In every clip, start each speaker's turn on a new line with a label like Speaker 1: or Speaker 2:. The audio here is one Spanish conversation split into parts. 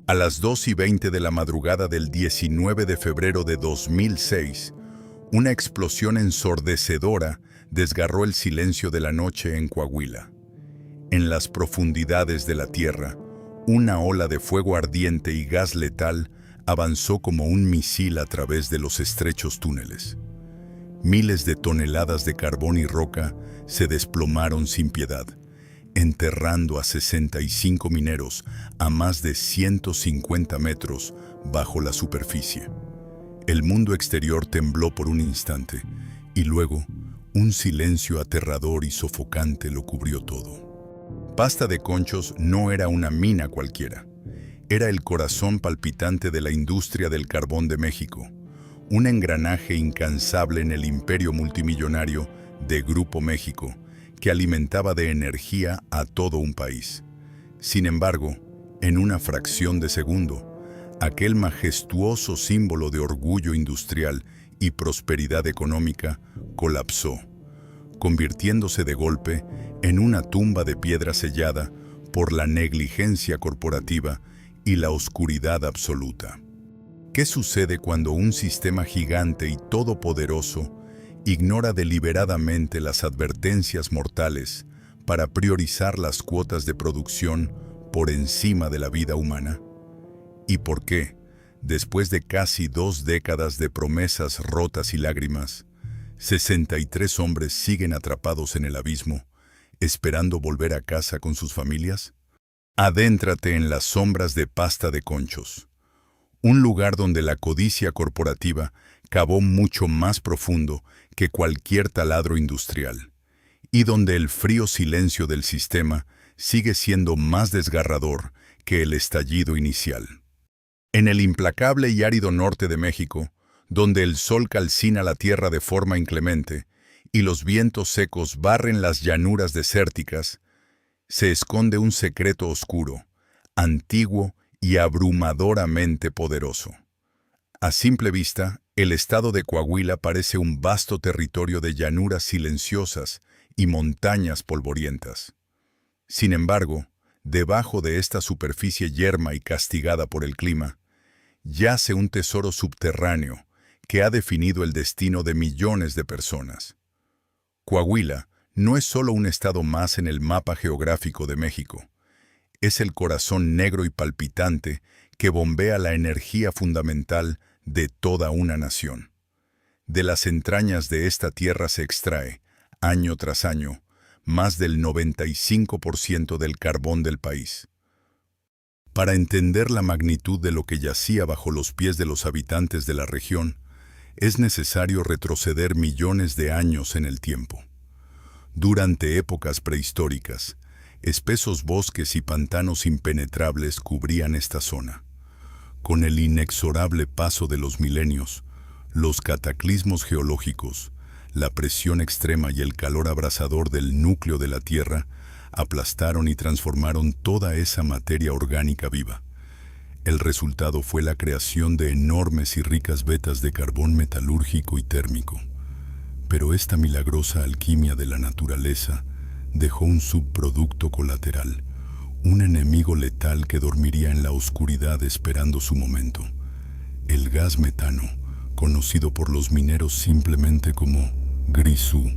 Speaker 1: A las 2:20 de la madrugada del 19 de febrero de 2006, una explosión ensordecedora desgarró el silencio de la noche en Coahuila. En las profundidades de la tierra, una ola de fuego ardiente y gas letal avanzó como un misil a través de los estrechos túneles. Miles de toneladas de carbón y roca se desplomaron sin piedad, enterrando a 65 mineros a más de 150 metros bajo la superficie. El mundo exterior tembló por un instante, y luego un silencio aterrador y sofocante lo cubrió todo. Pasta de Conchos no era una mina cualquiera. Era el corazón palpitante de la industria del carbón de México, un engranaje incansable en el imperio multimillonario de Grupo México, que alimentaba de energía a todo un país. Sin embargo, en una fracción de segundo, aquel majestuoso símbolo de orgullo industrial y prosperidad económica colapsó, convirtiéndose de golpe en una tumba de piedra sellada por la negligencia corporativa y la oscuridad absoluta. ¿Qué sucede cuando un sistema gigante y todopoderoso ignora deliberadamente las advertencias mortales para priorizar las cuotas de producción por encima de la vida humana? ¿Y por qué, después de casi 2 décadas de promesas rotas y lágrimas, 63 hombres siguen atrapados en el abismo, esperando volver a casa con sus familias? Adéntrate en las sombras de Pasta de Conchos, un lugar donde la codicia corporativa cavó mucho más profundo que cualquier taladro industrial, y donde el frío silencio del sistema sigue siendo más desgarrador que el estallido inicial. En el implacable y árido norte de México, donde el sol calcina la tierra de forma inclemente y los vientos secos barren las llanuras desérticas, se esconde un secreto oscuro, antiguo y abrumadoramente poderoso. A simple vista, el estado de Coahuila parece un vasto territorio de llanuras silenciosas y montañas polvorientas. Sin embargo, debajo de esta superficie yerma y castigada por el clima, yace un tesoro subterráneo que ha definido el destino de millones de personas. Coahuila no es solo un estado más en el mapa geográfico de México. Es el corazón negro y palpitante que bombea la energía fundamental de toda una nación. De las entrañas de esta tierra se extrae, año tras año, más del 95% del carbón del país. Para entender la magnitud de lo que yacía bajo los pies de los habitantes de la región, es necesario retroceder millones de años en el tiempo. Durante épocas prehistóricas, espesos bosques y pantanos impenetrables cubrían esta zona. Con el inexorable paso de los milenios, los cataclismos geológicos, la presión extrema y el calor abrasador del núcleo de la Tierra aplastaron y transformaron toda esa materia orgánica viva. El resultado fue la creación de enormes y ricas vetas de carbón metalúrgico y térmico. Pero esta milagrosa alquimia de la naturaleza dejó un subproducto colateral, un enemigo letal que dormiría en la oscuridad esperando su momento: el gas metano, conocido por los mineros simplemente como grisú,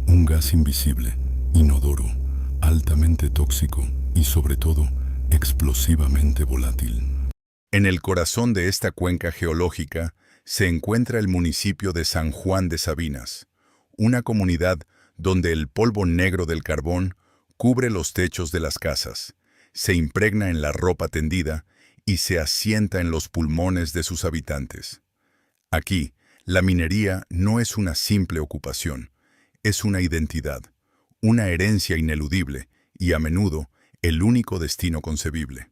Speaker 1: un gas invisible, inodoro, altamente tóxico y, sobre todo, explosivamente volátil. En el corazón de esta cuenca geológica se encuentra el municipio de San Juan de Sabinas, una comunidad donde el polvo negro del carbón cubre los techos de las casas, se impregna en la ropa tendida y se asienta en los pulmones de sus habitantes. Aquí, la minería no es una simple ocupación, es una identidad, una herencia ineludible y, a menudo, el único destino concebible.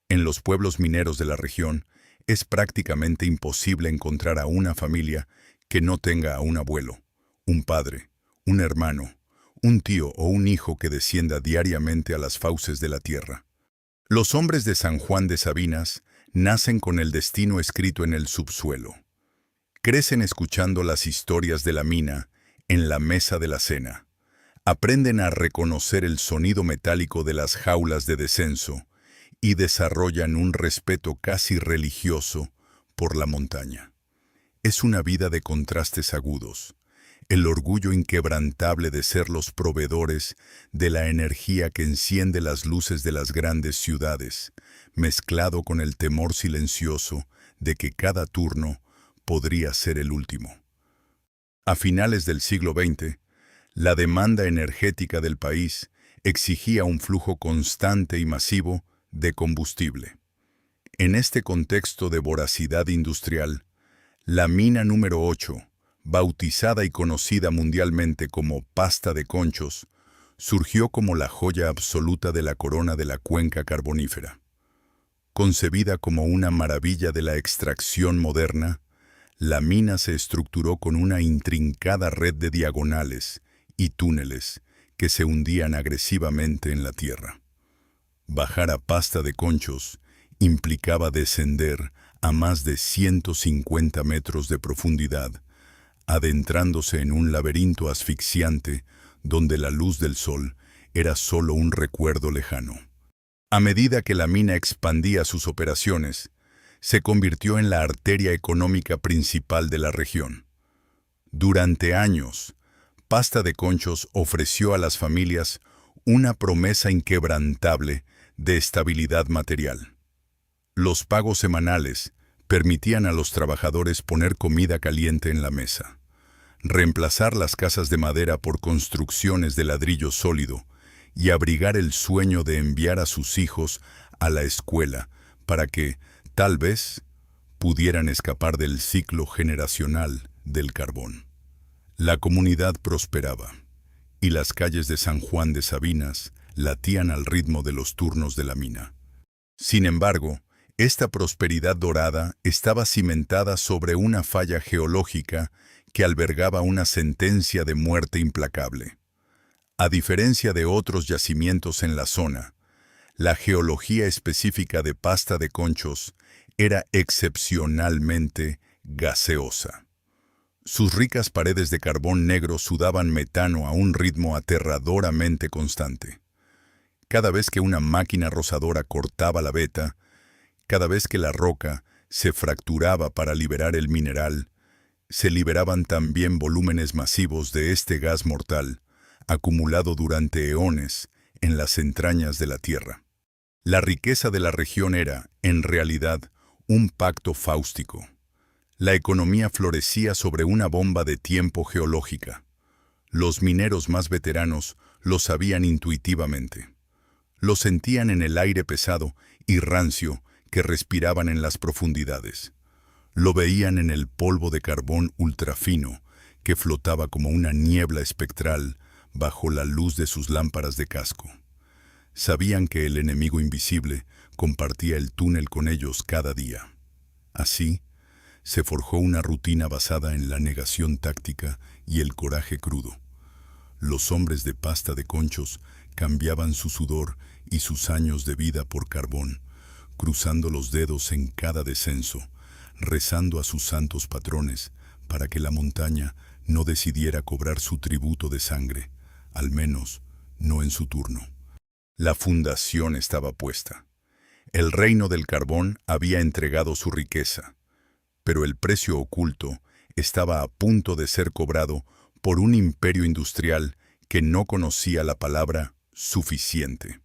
Speaker 1: En los pueblos mineros de la región, es prácticamente imposible encontrar a una familia que no tenga a un abuelo, un padre, un hermano, un tío o un hijo que descienda diariamente a las fauces de la tierra. Los hombres de San Juan de Sabinas nacen con el destino escrito en el subsuelo. Crecen escuchando las historias de la mina en la mesa de la cena. Aprenden a reconocer el sonido metálico de las jaulas de descenso y desarrollan un respeto casi religioso por la montaña. Es una vida de contrastes agudos, el orgullo inquebrantable de ser los proveedores de la energía que enciende las luces de las grandes ciudades, mezclado con el temor silencioso de que cada turno podría ser el último. A finales del siglo XX, la demanda energética del país exigía un flujo constante y masivo de combustible. En este contexto de voracidad industrial, la mina número 8, bautizada y conocida mundialmente como pasta de conchos, surgió como la joya absoluta de la corona de la cuenca carbonífera. Concebida como una maravilla de la extracción moderna, la mina se estructuró con una intrincada red de diagonales y túneles que se hundían agresivamente en la tierra. Bajar a Pasta de Conchos implicaba descender a más de 150 metros de profundidad, adentrándose en un laberinto asfixiante donde la luz del sol era solo un recuerdo lejano. A medida que la mina expandía sus operaciones, se convirtió en la arteria económica principal de la región. Durante años, Pasta de Conchos ofreció a las familias una promesa inquebrantable de estabilidad material. Los pagos semanales permitían a los trabajadores poner comida caliente en la mesa, reemplazar las casas de madera por construcciones de ladrillo sólido y abrigar el sueño de enviar a sus hijos a la escuela para que, tal vez, pudieran escapar del ciclo generacional del carbón. La comunidad prosperaba, y las calles de San Juan de Sabinas latían al ritmo de los turnos de la mina. Sin embargo, esta prosperidad dorada estaba cimentada sobre una falla geológica que albergaba una sentencia de muerte implacable. A diferencia de otros yacimientos en la zona, la geología específica de Pasta de Conchos era excepcionalmente gaseosa. Sus ricas paredes de carbón negro sudaban metano a un ritmo aterradoramente constante. Cada vez que una máquina rozadora cortaba la veta, cada vez que la roca se fracturaba para liberar el mineral, se liberaban también volúmenes masivos de este gas mortal, acumulado durante eones en las entrañas de la tierra. La riqueza de la región era, en realidad, un pacto fáustico. La economía florecía sobre una bomba de tiempo geológica. Los mineros más veteranos lo sabían intuitivamente. Lo sentían en el aire pesado y rancio que respiraban en las profundidades. Lo veían en el polvo de carbón ultrafino que flotaba como una niebla espectral bajo la luz de sus lámparas de casco. Sabían que el enemigo invisible compartía el túnel con ellos cada día. Así, se forjó una rutina basada en la negación táctica y el coraje crudo. Los hombres de Pasta de Conchos cambiaban su sudor y sus años de vida por carbón, cruzando los dedos en cada descenso, rezando a sus santos patrones para que la montaña no decidiera cobrar su tributo de sangre, al menos no en su turno. La fundación estaba puesta. El reino del carbón había entregado su riqueza, pero el precio oculto estaba a punto de ser cobrado por un imperio industrial que no conocía la palabra suficiente.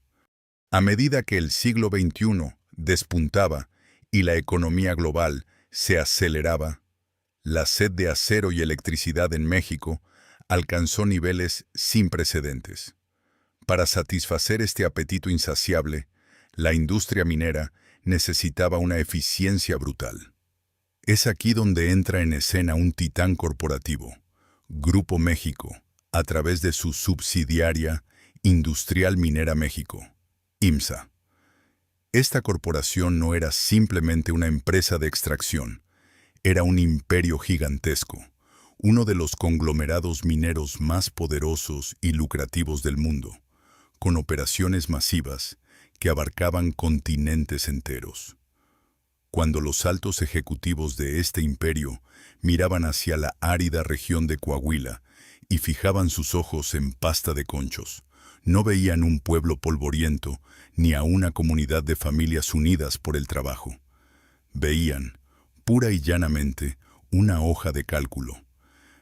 Speaker 1: A medida que el siglo XXI despuntaba y la economía global se aceleraba, la sed de acero y electricidad en México alcanzó niveles sin precedentes. Para satisfacer este apetito insaciable, la industria minera necesitaba una eficiencia brutal. Es aquí donde entra en escena un titán corporativo, Grupo México, a través de su subsidiaria Industrial Minera México, IMSA. Esta corporación no era simplemente una empresa de extracción, era un imperio gigantesco, uno de los conglomerados mineros más poderosos y lucrativos del mundo, con operaciones masivas que abarcaban continentes enteros. Cuando los altos ejecutivos de este imperio miraban hacia la árida región de Coahuila y fijaban sus ojos en Pasta de Conchos, No veían un pueblo polvoriento ni a una comunidad de familias unidas por el trabajo. Veían, pura y llanamente, una hoja de cálculo.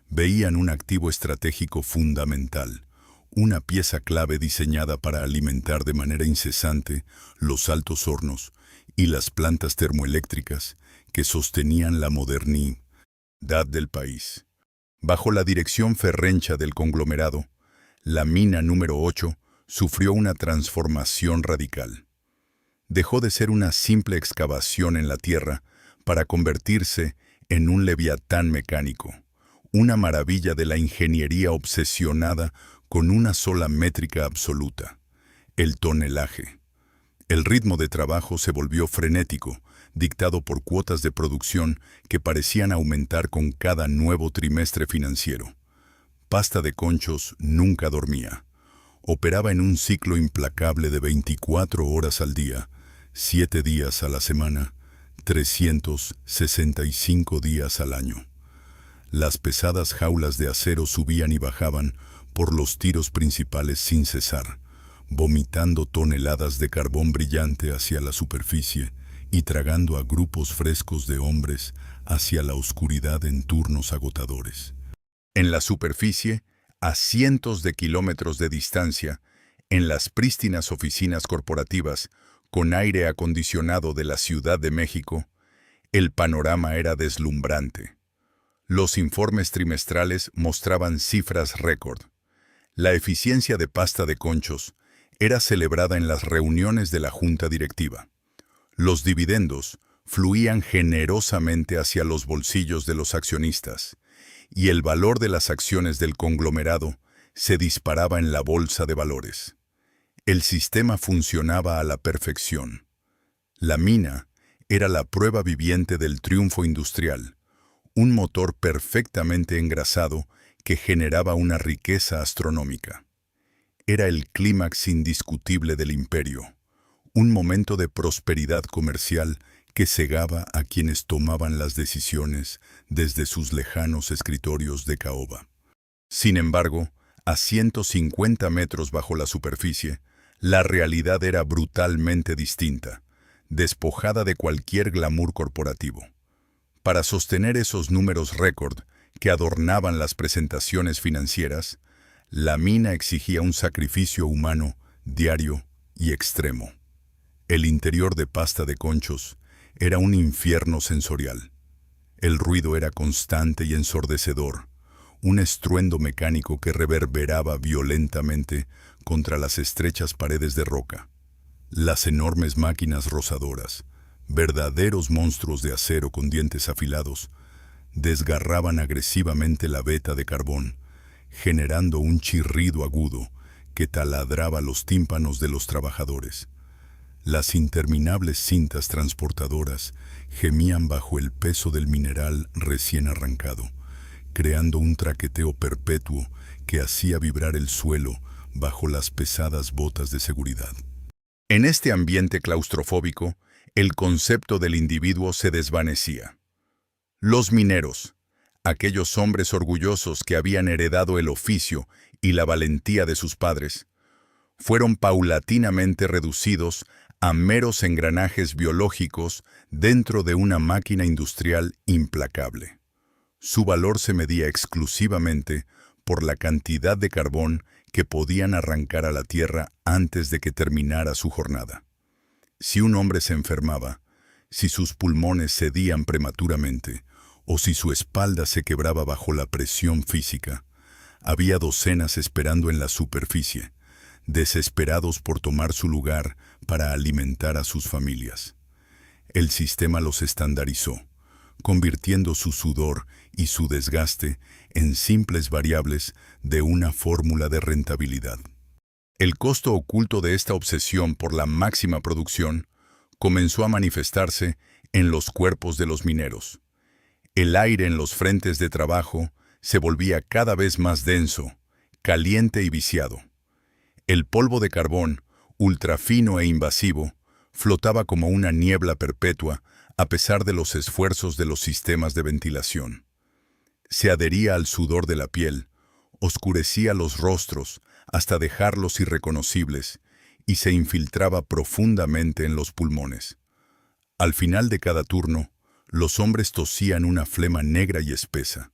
Speaker 1: Veían un activo estratégico fundamental, una pieza clave diseñada para alimentar de manera incesante los altos hornos y las plantas termoeléctricas que sostenían la modernidad del país. Bajo la dirección ferrencha del conglomerado, la mina número 8 sufrió una transformación radical. Dejó de ser una simple excavación en la tierra para convertirse en un leviatán mecánico, una maravilla de la ingeniería obsesionada con una sola métrica absoluta: el tonelaje. El ritmo de trabajo se volvió frenético, dictado por cuotas de producción que parecían aumentar con cada nuevo trimestre financiero. Pasta de Conchos nunca dormía. Operaba en un ciclo implacable de 24 horas al día, 7 días a la semana, 365 días al año. Las pesadas jaulas de acero subían y bajaban por los tiros principales sin cesar, vomitando toneladas de carbón brillante hacia la superficie y tragando a grupos frescos de hombres hacia la oscuridad en turnos agotadores. En la superficie, a cientos de kilómetros de distancia, en las prístinas oficinas corporativas con aire acondicionado de la Ciudad de México, el panorama era deslumbrante. Los informes trimestrales mostraban cifras récord. La eficiencia de Pasta de Conchos era celebrada en las reuniones de la junta directiva. Los dividendos fluían generosamente hacia los bolsillos de los accionistas, y el valor de las acciones del conglomerado se disparaba en la bolsa de valores. El sistema funcionaba a la perfección. La mina era la prueba viviente del triunfo industrial, un motor perfectamente engrasado que generaba una riqueza astronómica. Era el clímax indiscutible del imperio, un momento de prosperidad comercial que cegaba a quienes tomaban las decisiones desde sus lejanos escritorios de caoba. Sin embargo, a 150 metros bajo la superficie, la realidad era brutalmente distinta, despojada de cualquier glamour corporativo. Para sostener esos números récord que adornaban las presentaciones financieras, la mina exigía un sacrificio humano diario y extremo. El interior de Pasta de Conchos era un infierno sensorial. El ruido era constante y ensordecedor, un estruendo mecánico que reverberaba violentamente contra las estrechas paredes de roca. Las enormes máquinas rozadoras, verdaderos monstruos de acero con dientes afilados, desgarraban agresivamente la veta de carbón, generando un chirrido agudo que taladraba los tímpanos de los trabajadores. Las interminables cintas transportadoras gemían bajo el peso del mineral recién arrancado, creando un traqueteo perpetuo que hacía vibrar el suelo bajo las pesadas botas de seguridad. En este ambiente claustrofóbico, el concepto del individuo se desvanecía. Los mineros, aquellos hombres orgullosos que habían heredado el oficio y la valentía de sus padres, fueron paulatinamente reducidos a meros engranajes biológicos dentro de una máquina industrial implacable. Su valor se medía exclusivamente por la cantidad de carbón que podían arrancar a la tierra antes de que terminara su jornada. Si un hombre se enfermaba, si sus pulmones cedían prematuramente, o si su espalda se quebraba bajo la presión física, había docenas esperando en la superficie, desesperados por tomar su lugar para alimentar a sus familias. El sistema los estandarizó, convirtiendo su sudor y su desgaste en simples variables de una fórmula de rentabilidad. El costo oculto de esta obsesión por la máxima producción comenzó a manifestarse en los cuerpos de los mineros. El aire en los frentes de trabajo se volvía cada vez más denso, caliente y viciado. El polvo de carbón, ultrafino e invasivo, flotaba como una niebla perpetua a pesar de los esfuerzos de los sistemas de ventilación. Se adhería al sudor de la piel, oscurecía los rostros, hasta dejarlos irreconocibles, y se infiltraba profundamente en los pulmones. Al final de cada turno, los hombres tosían una flema negra y espesa.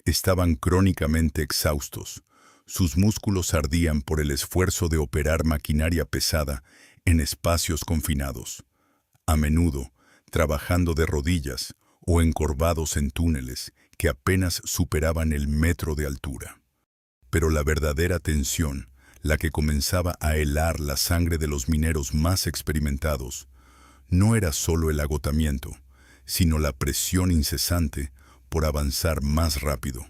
Speaker 1: Estaban crónicamente exhaustos. Sus músculos ardían por el esfuerzo de operar maquinaria pesada en espacios confinados, a menudo trabajando de rodillas o encorvados en túneles que apenas superaban el metro de altura. Pero la verdadera tensión, la que comenzaba a helar la sangre de los mineros más experimentados, no era solo el agotamiento, sino la presión incesante por avanzar más rápido.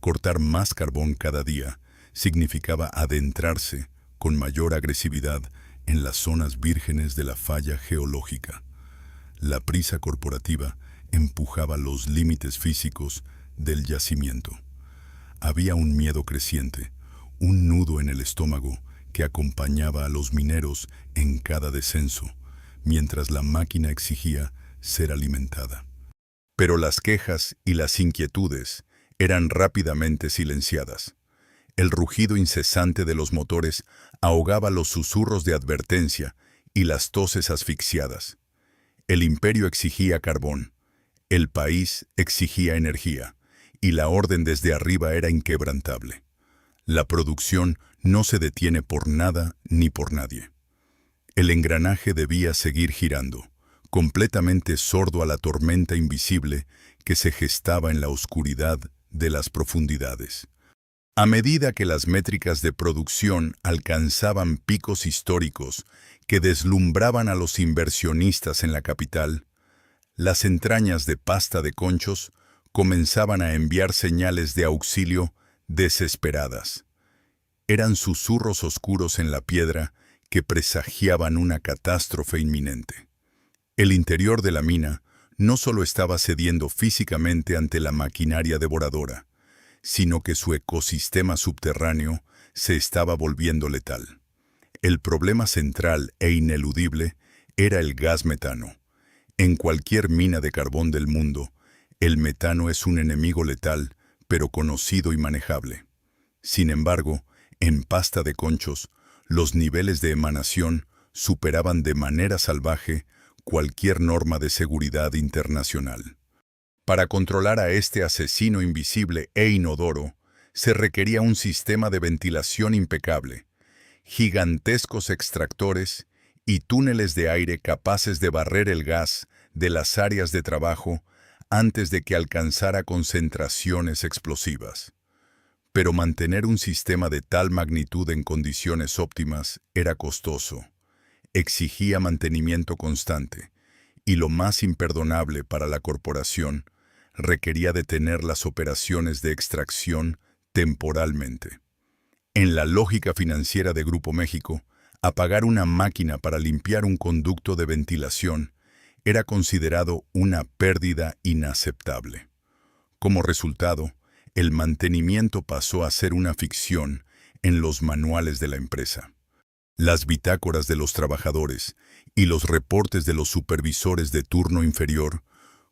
Speaker 1: Cortar más carbón cada día significaba adentrarse con mayor agresividad en las zonas vírgenes de la falla geológica. La prisa corporativa empujaba los límites físicos del yacimiento. Había un miedo creciente, un nudo en el estómago que acompañaba a los mineros en cada descenso, mientras la máquina exigía ser alimentada. Pero las quejas y las inquietudes eran rápidamente silenciadas. El rugido incesante de los motores ahogaba los susurros de advertencia y las toses asfixiadas. El imperio exigía carbón, el país exigía energía, y la orden desde arriba era inquebrantable. La producción no se detiene por nada ni por nadie. El engranaje debía seguir girando, completamente sordo a la tormenta invisible que se gestaba en la oscuridad de las profundidades. A medida que las métricas de producción alcanzaban picos históricos que deslumbraban a los inversionistas en la capital, las entrañas de pasta de conchos comenzaban a enviar señales de auxilio desesperadas. Eran susurros oscuros en la piedra que presagiaban una catástrofe inminente. El interior de la mina no solo estaba cediendo físicamente ante la maquinaria devoradora, sino que su ecosistema subterráneo se estaba volviendo letal. El problema central e ineludible era el gas metano. En cualquier mina de carbón del mundo, el metano es un enemigo letal, pero conocido y manejable. Sin embargo, en pasta de conchos, los niveles de emanación superaban de manera salvaje cualquier norma de seguridad internacional. Para controlar a este asesino invisible e inodoro, se requería un sistema de ventilación impecable, gigantescos extractores y túneles de aire capaces de barrer el gas de las áreas de trabajo antes de que alcanzara concentraciones explosivas. Pero mantener un sistema de tal magnitud en condiciones óptimas era costoso, exigía mantenimiento constante, y lo más imperdonable para la corporación, requería detener las operaciones de extracción temporalmente. En la lógica financiera de Grupo México, apagar una máquina para limpiar un conducto de ventilación era considerado una pérdida inaceptable. Como resultado, el mantenimiento pasó a ser una ficción en los manuales de la empresa. Las bitácoras de los trabajadores y los reportes de los supervisores de turno inferior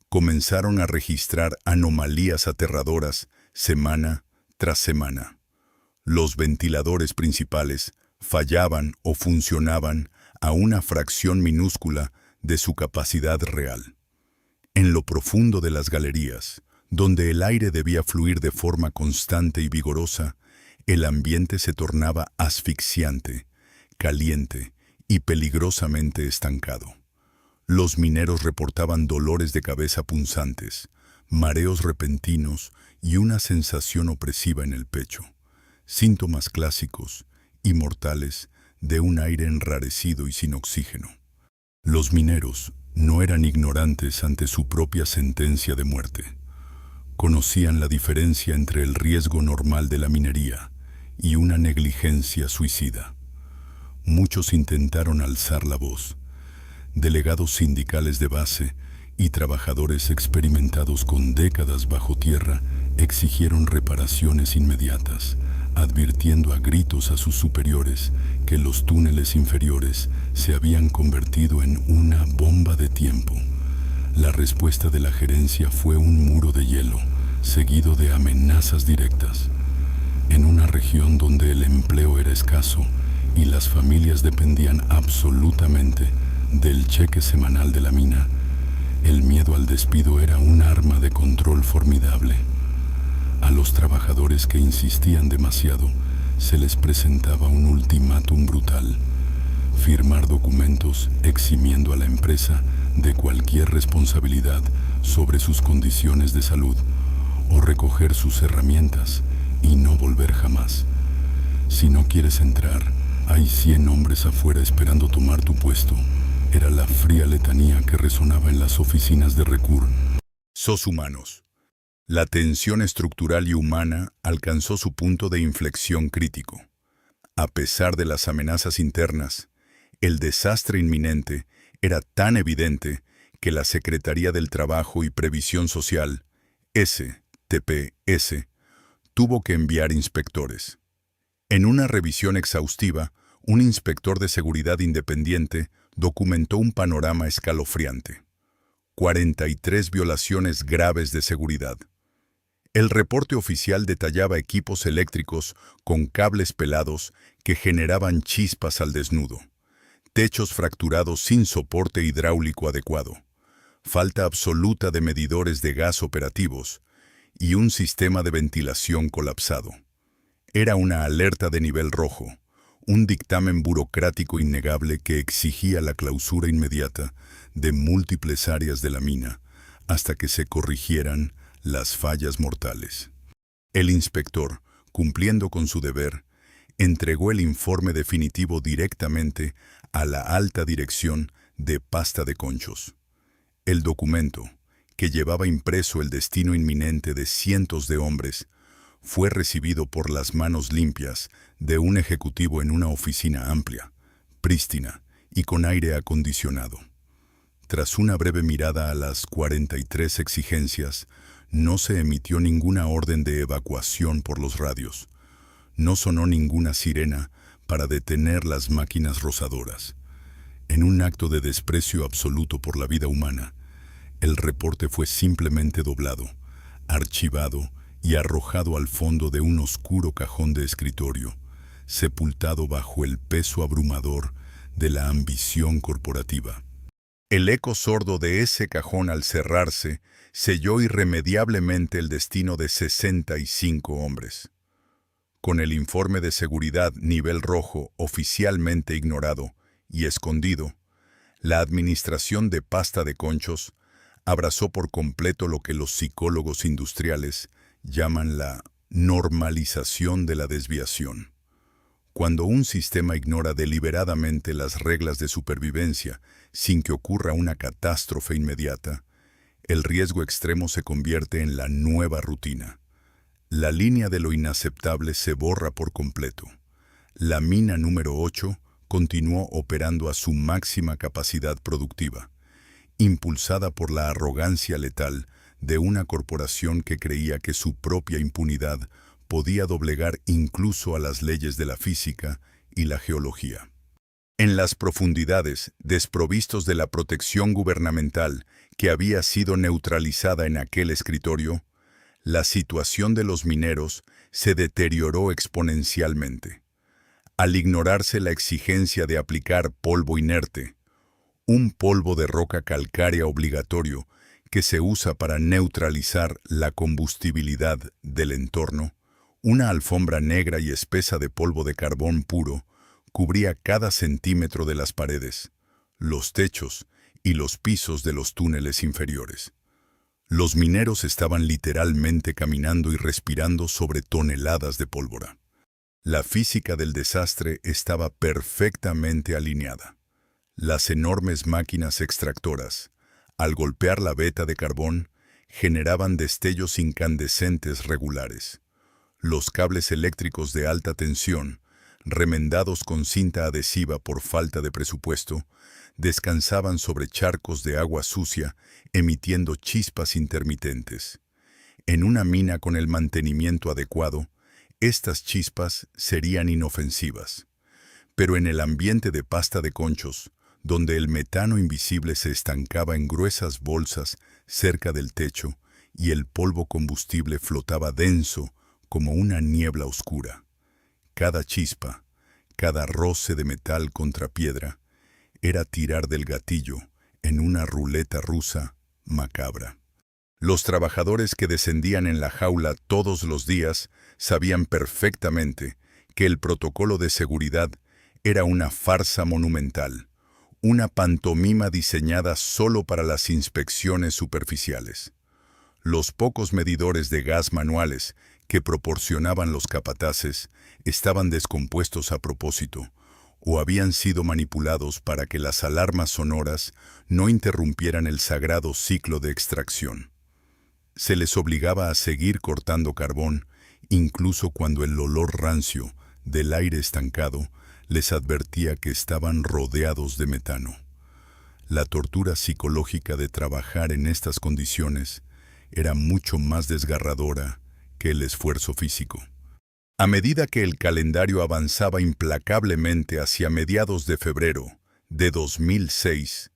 Speaker 1: comenzaron a registrar anomalías aterradoras semana tras semana. Los ventiladores principales fallaban o funcionaban a una fracción minúscula de su capacidad real. En lo profundo de las galerías, donde el aire debía fluir de forma constante y vigorosa, el ambiente se tornaba asfixiante, caliente y peligrosamente estancado. Los mineros reportaban dolores de cabeza punzantes, mareos repentinos y una sensación opresiva en el pecho, síntomas clásicos y mortales de un aire enrarecido y sin oxígeno. Los mineros no eran ignorantes ante su propia sentencia de muerte. Conocían la diferencia entre el riesgo normal de la minería y una negligencia suicida. Muchos intentaron alzar la voz. Delegados sindicales de base y trabajadores experimentados con décadas bajo tierra exigieron reparaciones inmediatas, advirtiendo a gritos a sus superiores que los túneles inferiores se habían convertido en una bomba de tiempo. La respuesta de la gerencia fue un muro de hielo, seguido de amenazas directas.
Speaker 2: En una región donde el empleo era escaso y las familias dependían absolutamente del cheque semanal de la mina, el miedo al despido era un arma de control formidable. A los trabajadores que insistían demasiado se les presentaba un ultimátum brutal: firmar documentos eximiendo a la empresa de cualquier responsabilidad sobre sus condiciones de salud, o recoger sus herramientas y no volver jamás. Si no quieres entrar, hay 100 hombres afuera esperando tomar tu puesto. Era la fría letanía que resonaba en las oficinas de Recur.
Speaker 1: SOS Humanos. La tensión estructural y humana alcanzó su punto de inflexión crítico. A pesar de las amenazas internas, el desastre inminente era tan evidente que la Secretaría del Trabajo y Previsión Social, STPS, tuvo que enviar inspectores. En una revisión exhaustiva, un inspector de seguridad independiente documentó un panorama escalofriante: 43 violaciones graves de seguridad. El reporte oficial detallaba equipos eléctricos con cables pelados que generaban chispas al desnudo, techos fracturados sin soporte hidráulico adecuado, falta absoluta de medidores de gas operativos y un sistema de ventilación colapsado. Era una alerta de nivel rojo, un dictamen burocrático innegable que exigía la clausura inmediata de múltiples áreas de la mina hasta que se corrigieran las fallas mortales. El inspector, cumpliendo con su deber, entregó el informe definitivo directamente a la alta dirección de Pasta de Conchos. El documento, que llevaba impreso el destino inminente de cientos de hombres, fue recibido por las manos limpias de un ejecutivo en una oficina amplia, prístina y con aire acondicionado. Tras una breve mirada a las 43 exigencias, no se emitió ninguna orden de evacuación por los radios. No sonó ninguna sirena para detener las máquinas rozadoras. En un acto de desprecio absoluto por la vida humana, el reporte fue simplemente doblado, archivado y arrojado al fondo de un oscuro cajón de escritorio, sepultado bajo el peso abrumador de la ambición corporativa. El eco sordo de ese cajón, al cerrarse, selló irremediablemente el destino de 65 hombres. Con el informe de seguridad nivel rojo oficialmente ignorado y escondido, la administración de Pasta de Conchos abrazó por completo lo que los psicólogos industriales llaman la normalización de la desviación. Cuando un sistema ignora deliberadamente las reglas de supervivencia sin que ocurra una catástrofe inmediata, el riesgo extremo se convierte en la nueva rutina. La línea de lo inaceptable se borra por completo. La mina número 8 continuó operando a su máxima capacidad productiva, impulsada por la arrogancia letal de una corporación que creía que su propia impunidad podía doblegar incluso a las leyes de la física y la geología. En las profundidades, desprovistos de la protección gubernamental que había sido neutralizada en aquel escritorio, la situación de los mineros se deterioró exponencialmente. Al ignorarse la exigencia de aplicar polvo inerte, un polvo de roca calcárea obligatorio que se usa para neutralizar la combustibilidad del entorno, una alfombra negra y espesa de polvo de carbón puro cubría cada centímetro de las paredes, los techos y los pisos de los túneles inferiores. Los mineros estaban literalmente caminando y respirando sobre toneladas de pólvora. La física del desastre estaba perfectamente alineada. Las enormes máquinas extractoras, al golpear la veta de carbón, generaban destellos incandescentes regulares. Los cables eléctricos de alta tensión, remendados con cinta adhesiva por falta de presupuesto, descansaban sobre charcos de agua sucia, emitiendo chispas intermitentes. En una mina con el mantenimiento adecuado, estas chispas serían inofensivas. Pero en el ambiente de Pasta de Conchos, donde el metano invisible se estancaba en gruesas bolsas cerca del techo y el polvo combustible flotaba denso como una niebla oscura. Cada chispa, cada roce de metal contra piedra, era tirar del gatillo en una ruleta rusa macabra. Los trabajadores que descendían en la jaula todos los días sabían perfectamente que el protocolo de seguridad era una farsa monumental, una pantomima diseñada solo para las inspecciones superficiales. Los pocos medidores de gas manuales que proporcionaban los capataces estaban descompuestos a propósito o habían sido manipulados para que las alarmas sonoras no interrumpieran el sagrado ciclo de extracción. Se les obligaba a seguir cortando carbón, incluso cuando el olor rancio del aire estancado les advertía que estaban rodeados de metano. La tortura psicológica de trabajar en estas condiciones era mucho más desgarradora que el esfuerzo físico. A medida que el calendario avanzaba implacablemente hacia mediados de febrero de 2006,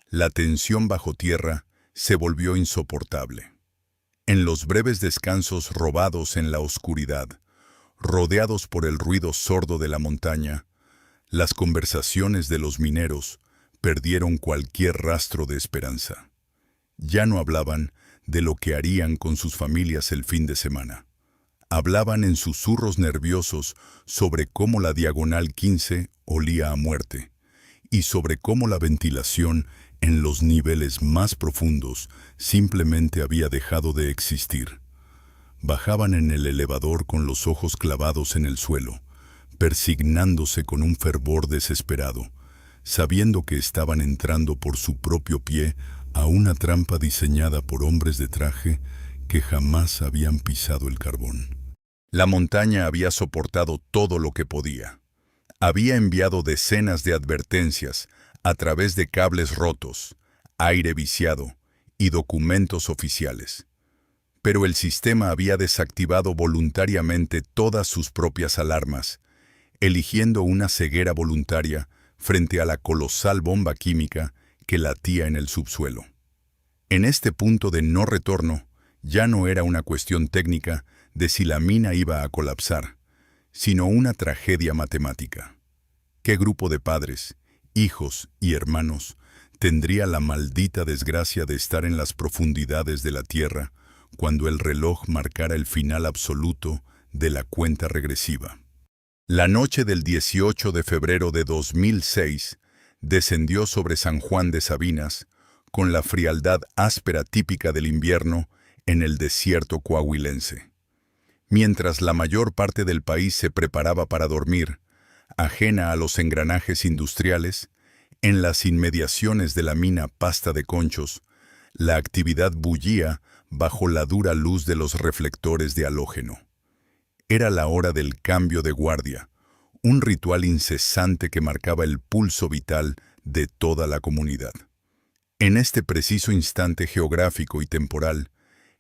Speaker 1: la tensión bajo tierra se volvió insoportable. En los breves descansos robados en la oscuridad, rodeados por el ruido sordo de la montaña, las conversaciones de los mineros perdieron cualquier rastro de esperanza. Ya no hablaban de lo que harían con sus familias el fin de semana. Hablaban en susurros nerviosos sobre cómo la Diagonal 15 olía a muerte y sobre cómo la ventilación en los niveles más profundos simplemente había dejado de existir. Bajaban en el elevador con los ojos clavados en el suelo, persignándose con un fervor desesperado, sabiendo que estaban entrando por su propio pie a una trampa diseñada por hombres de traje que jamás habían pisado el carbón. La montaña había soportado todo lo que podía. Había enviado decenas de advertencias a través de cables rotos, aire viciado y documentos oficiales. Pero el sistema había desactivado voluntariamente todas sus propias alarmas, eligiendo una ceguera voluntaria frente a la colosal bomba química que latía en el subsuelo. En este punto de no retorno, ya no era una cuestión técnica de si la mina iba a colapsar, sino una tragedia matemática. ¿Qué grupo de padres, hijos y hermanos tendría la maldita desgracia de estar en las profundidades de la Tierra cuando el reloj marcara el final absoluto de la cuenta regresiva? La noche del 18 de febrero de 2006 descendió sobre San Juan de Sabinas con la frialdad áspera típica del invierno en el desierto coahuilense. Mientras la mayor parte del país se preparaba para dormir, ajena a los engranajes industriales, en las inmediaciones de la mina Pasta de Conchos, la actividad bullía bajo la dura luz de los reflectores de halógeno. Era la hora del cambio de guardia, un ritual incesante que marcaba el pulso vital de toda la comunidad. En este preciso instante geográfico y temporal,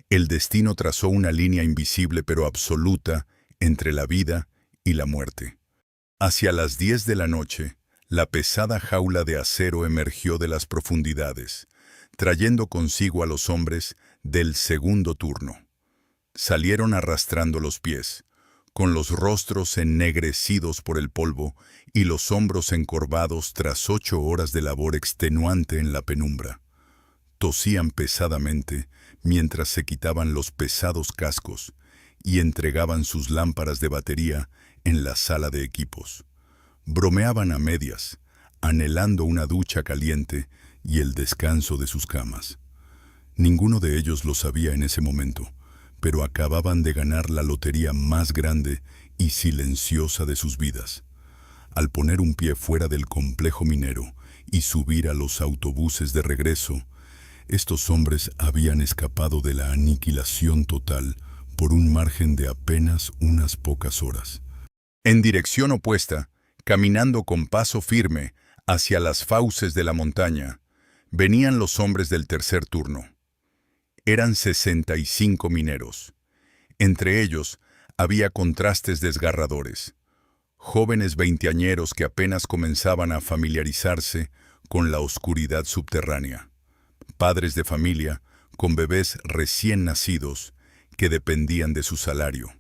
Speaker 1: el destino trazó una línea invisible pero absoluta entre la vida y la muerte. Hacia las 10 de la noche, la pesada jaula de acero emergió de las profundidades, trayendo consigo a los hombres del segundo turno. Salieron arrastrando los pies, con los rostros ennegrecidos por el polvo y los hombros encorvados tras 8 horas de labor extenuante en la penumbra. Tosían pesadamente mientras se quitaban los pesados cascos y entregaban sus lámparas de batería en la sala de equipos. Bromeaban a medias, anhelando una ducha caliente y el descanso de sus camas. Ninguno de ellos lo sabía en ese momento, pero acababan de ganar la lotería más grande y silenciosa de sus vidas. Al poner un pie fuera del complejo minero y subir a los autobuses de regreso, estos hombres habían escapado de la aniquilación total por un margen de apenas unas pocas horas. En dirección opuesta, caminando con paso firme hacia las fauces de la montaña, venían los hombres del tercer turno. Eran 65 mineros. Entre ellos había contrastes desgarradores. Jóvenes veinteañeros que apenas comenzaban a familiarizarse con la oscuridad subterránea. Padres de familia con bebés recién nacidos que dependían de su salario.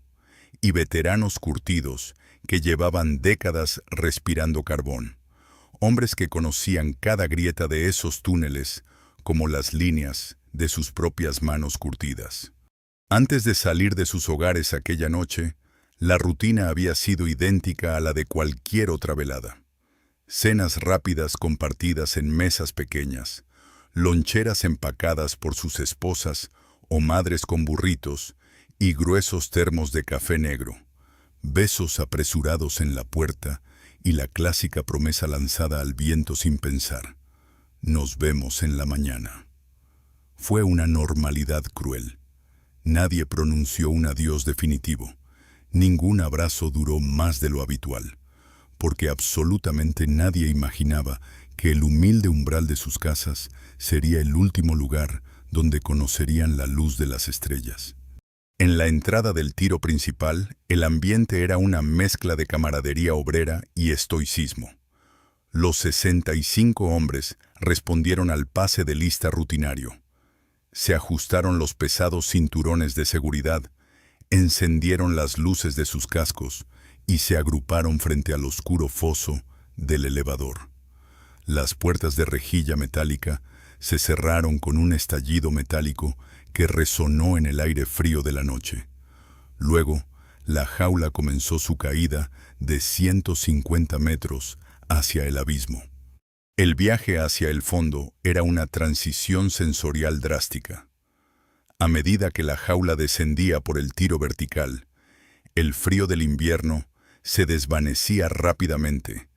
Speaker 1: y veteranos curtidos que llevaban décadas respirando carbón. Hombres que conocían cada grieta de esos túneles como las líneas de sus propias manos curtidas. Antes de salir de sus hogares aquella noche, la rutina había sido idéntica a la de cualquier otra velada. Cenas rápidas compartidas en mesas pequeñas, loncheras empacadas por sus esposas o madres con burritos y gruesos termos de café negro, besos apresurados en la puerta y la clásica promesa lanzada al viento sin pensar: nos vemos en la mañana. Fue una normalidad cruel. Nadie pronunció un adiós definitivo. Ningún abrazo duró más de lo habitual, porque absolutamente nadie imaginaba que el humilde umbral de sus casas sería el último lugar donde conocerían la luz de las estrellas. En la entrada del tiro principal, el ambiente era una mezcla de camaradería obrera y estoicismo. Los 65 hombres respondieron al pase de lista rutinario. Se ajustaron los pesados cinturones de seguridad, encendieron las luces de sus cascos y se agruparon frente al oscuro foso del elevador. Las puertas de rejilla metálica se cerraron con un estallido metálico que resonó en el aire frío de la noche. Luego, la jaula comenzó su caída de 150 metros hacia el abismo. El viaje hacia el fondo era una transición sensorial drástica. A medida que la jaula descendía por el tiro vertical, el frío del invierno se desvanecía rápidamente,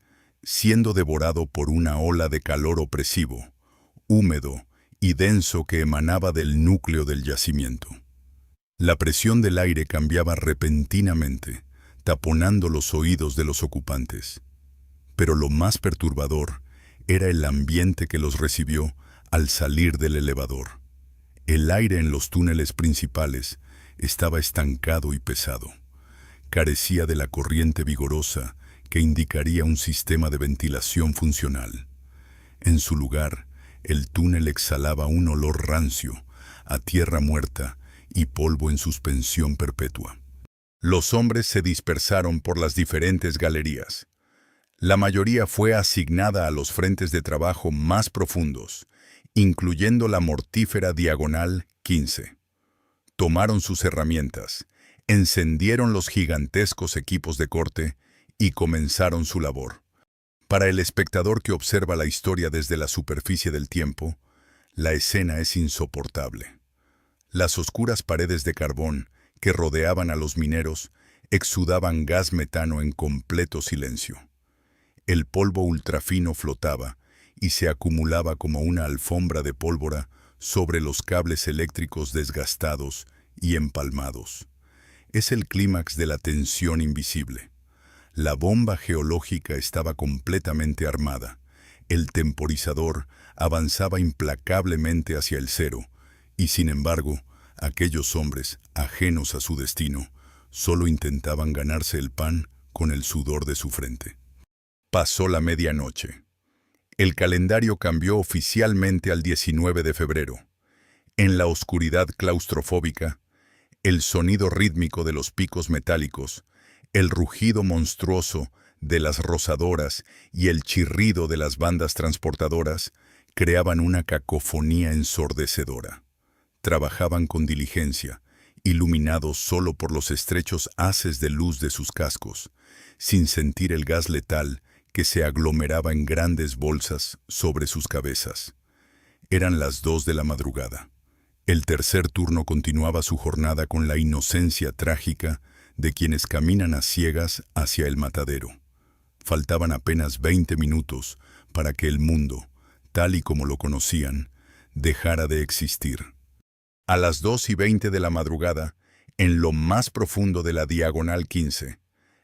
Speaker 1: siendo devorado por una ola de calor opresivo, húmedo y denso que emanaba del núcleo del yacimiento. La presión del aire cambiaba repentinamente, taponando los oídos de los ocupantes. Pero lo más perturbador era el ambiente que los recibió al salir del elevador. El aire en los túneles principales estaba estancado y pesado. Carecía de la corriente vigorosa que indicaría un sistema de ventilación funcional. En su lugar, el túnel exhalaba un olor rancio, a tierra muerta y polvo en suspensión perpetua. Los hombres se dispersaron por las diferentes galerías. La mayoría fue asignada a los frentes de trabajo más profundos, incluyendo la mortífera Diagonal 15. Tomaron sus herramientas, encendieron los gigantescos equipos de corte y comenzaron su labor. Para el espectador que observa la historia desde la superficie del tiempo, la escena es insoportable. Las oscuras paredes de carbón que rodeaban a los mineros exudaban gas metano en completo silencio. El polvo ultrafino flotaba y se acumulaba como una alfombra de pólvora sobre los cables eléctricos desgastados y empalmados. Es el clímax de la tensión invisible. La bomba geológica estaba completamente armada. El temporizador avanzaba implacablemente hacia el cero, y sin embargo, aquellos hombres, ajenos a su destino, solo intentaban ganarse el pan con el sudor de su frente. Pasó la medianoche. El calendario cambió oficialmente al 19 de febrero. En la oscuridad claustrofóbica, el sonido rítmico de los picos metálicos, el rugido monstruoso de las rozadoras y el chirrido de las bandas transportadoras creaban una cacofonía ensordecedora. Trabajaban con diligencia, iluminados solo por los estrechos haces de luz de sus cascos, sin sentir el gas letal que se aglomeraba en grandes bolsas sobre sus cabezas. Eran las 2 de la madrugada. El tercer turno continuaba su jornada con la inocencia trágica de quienes caminan a ciegas hacia el matadero. Faltaban apenas 20 minutos para que el mundo, tal y como lo conocían, dejara de existir. A las 2:20 de la madrugada, en lo más profundo de la Diagonal 15,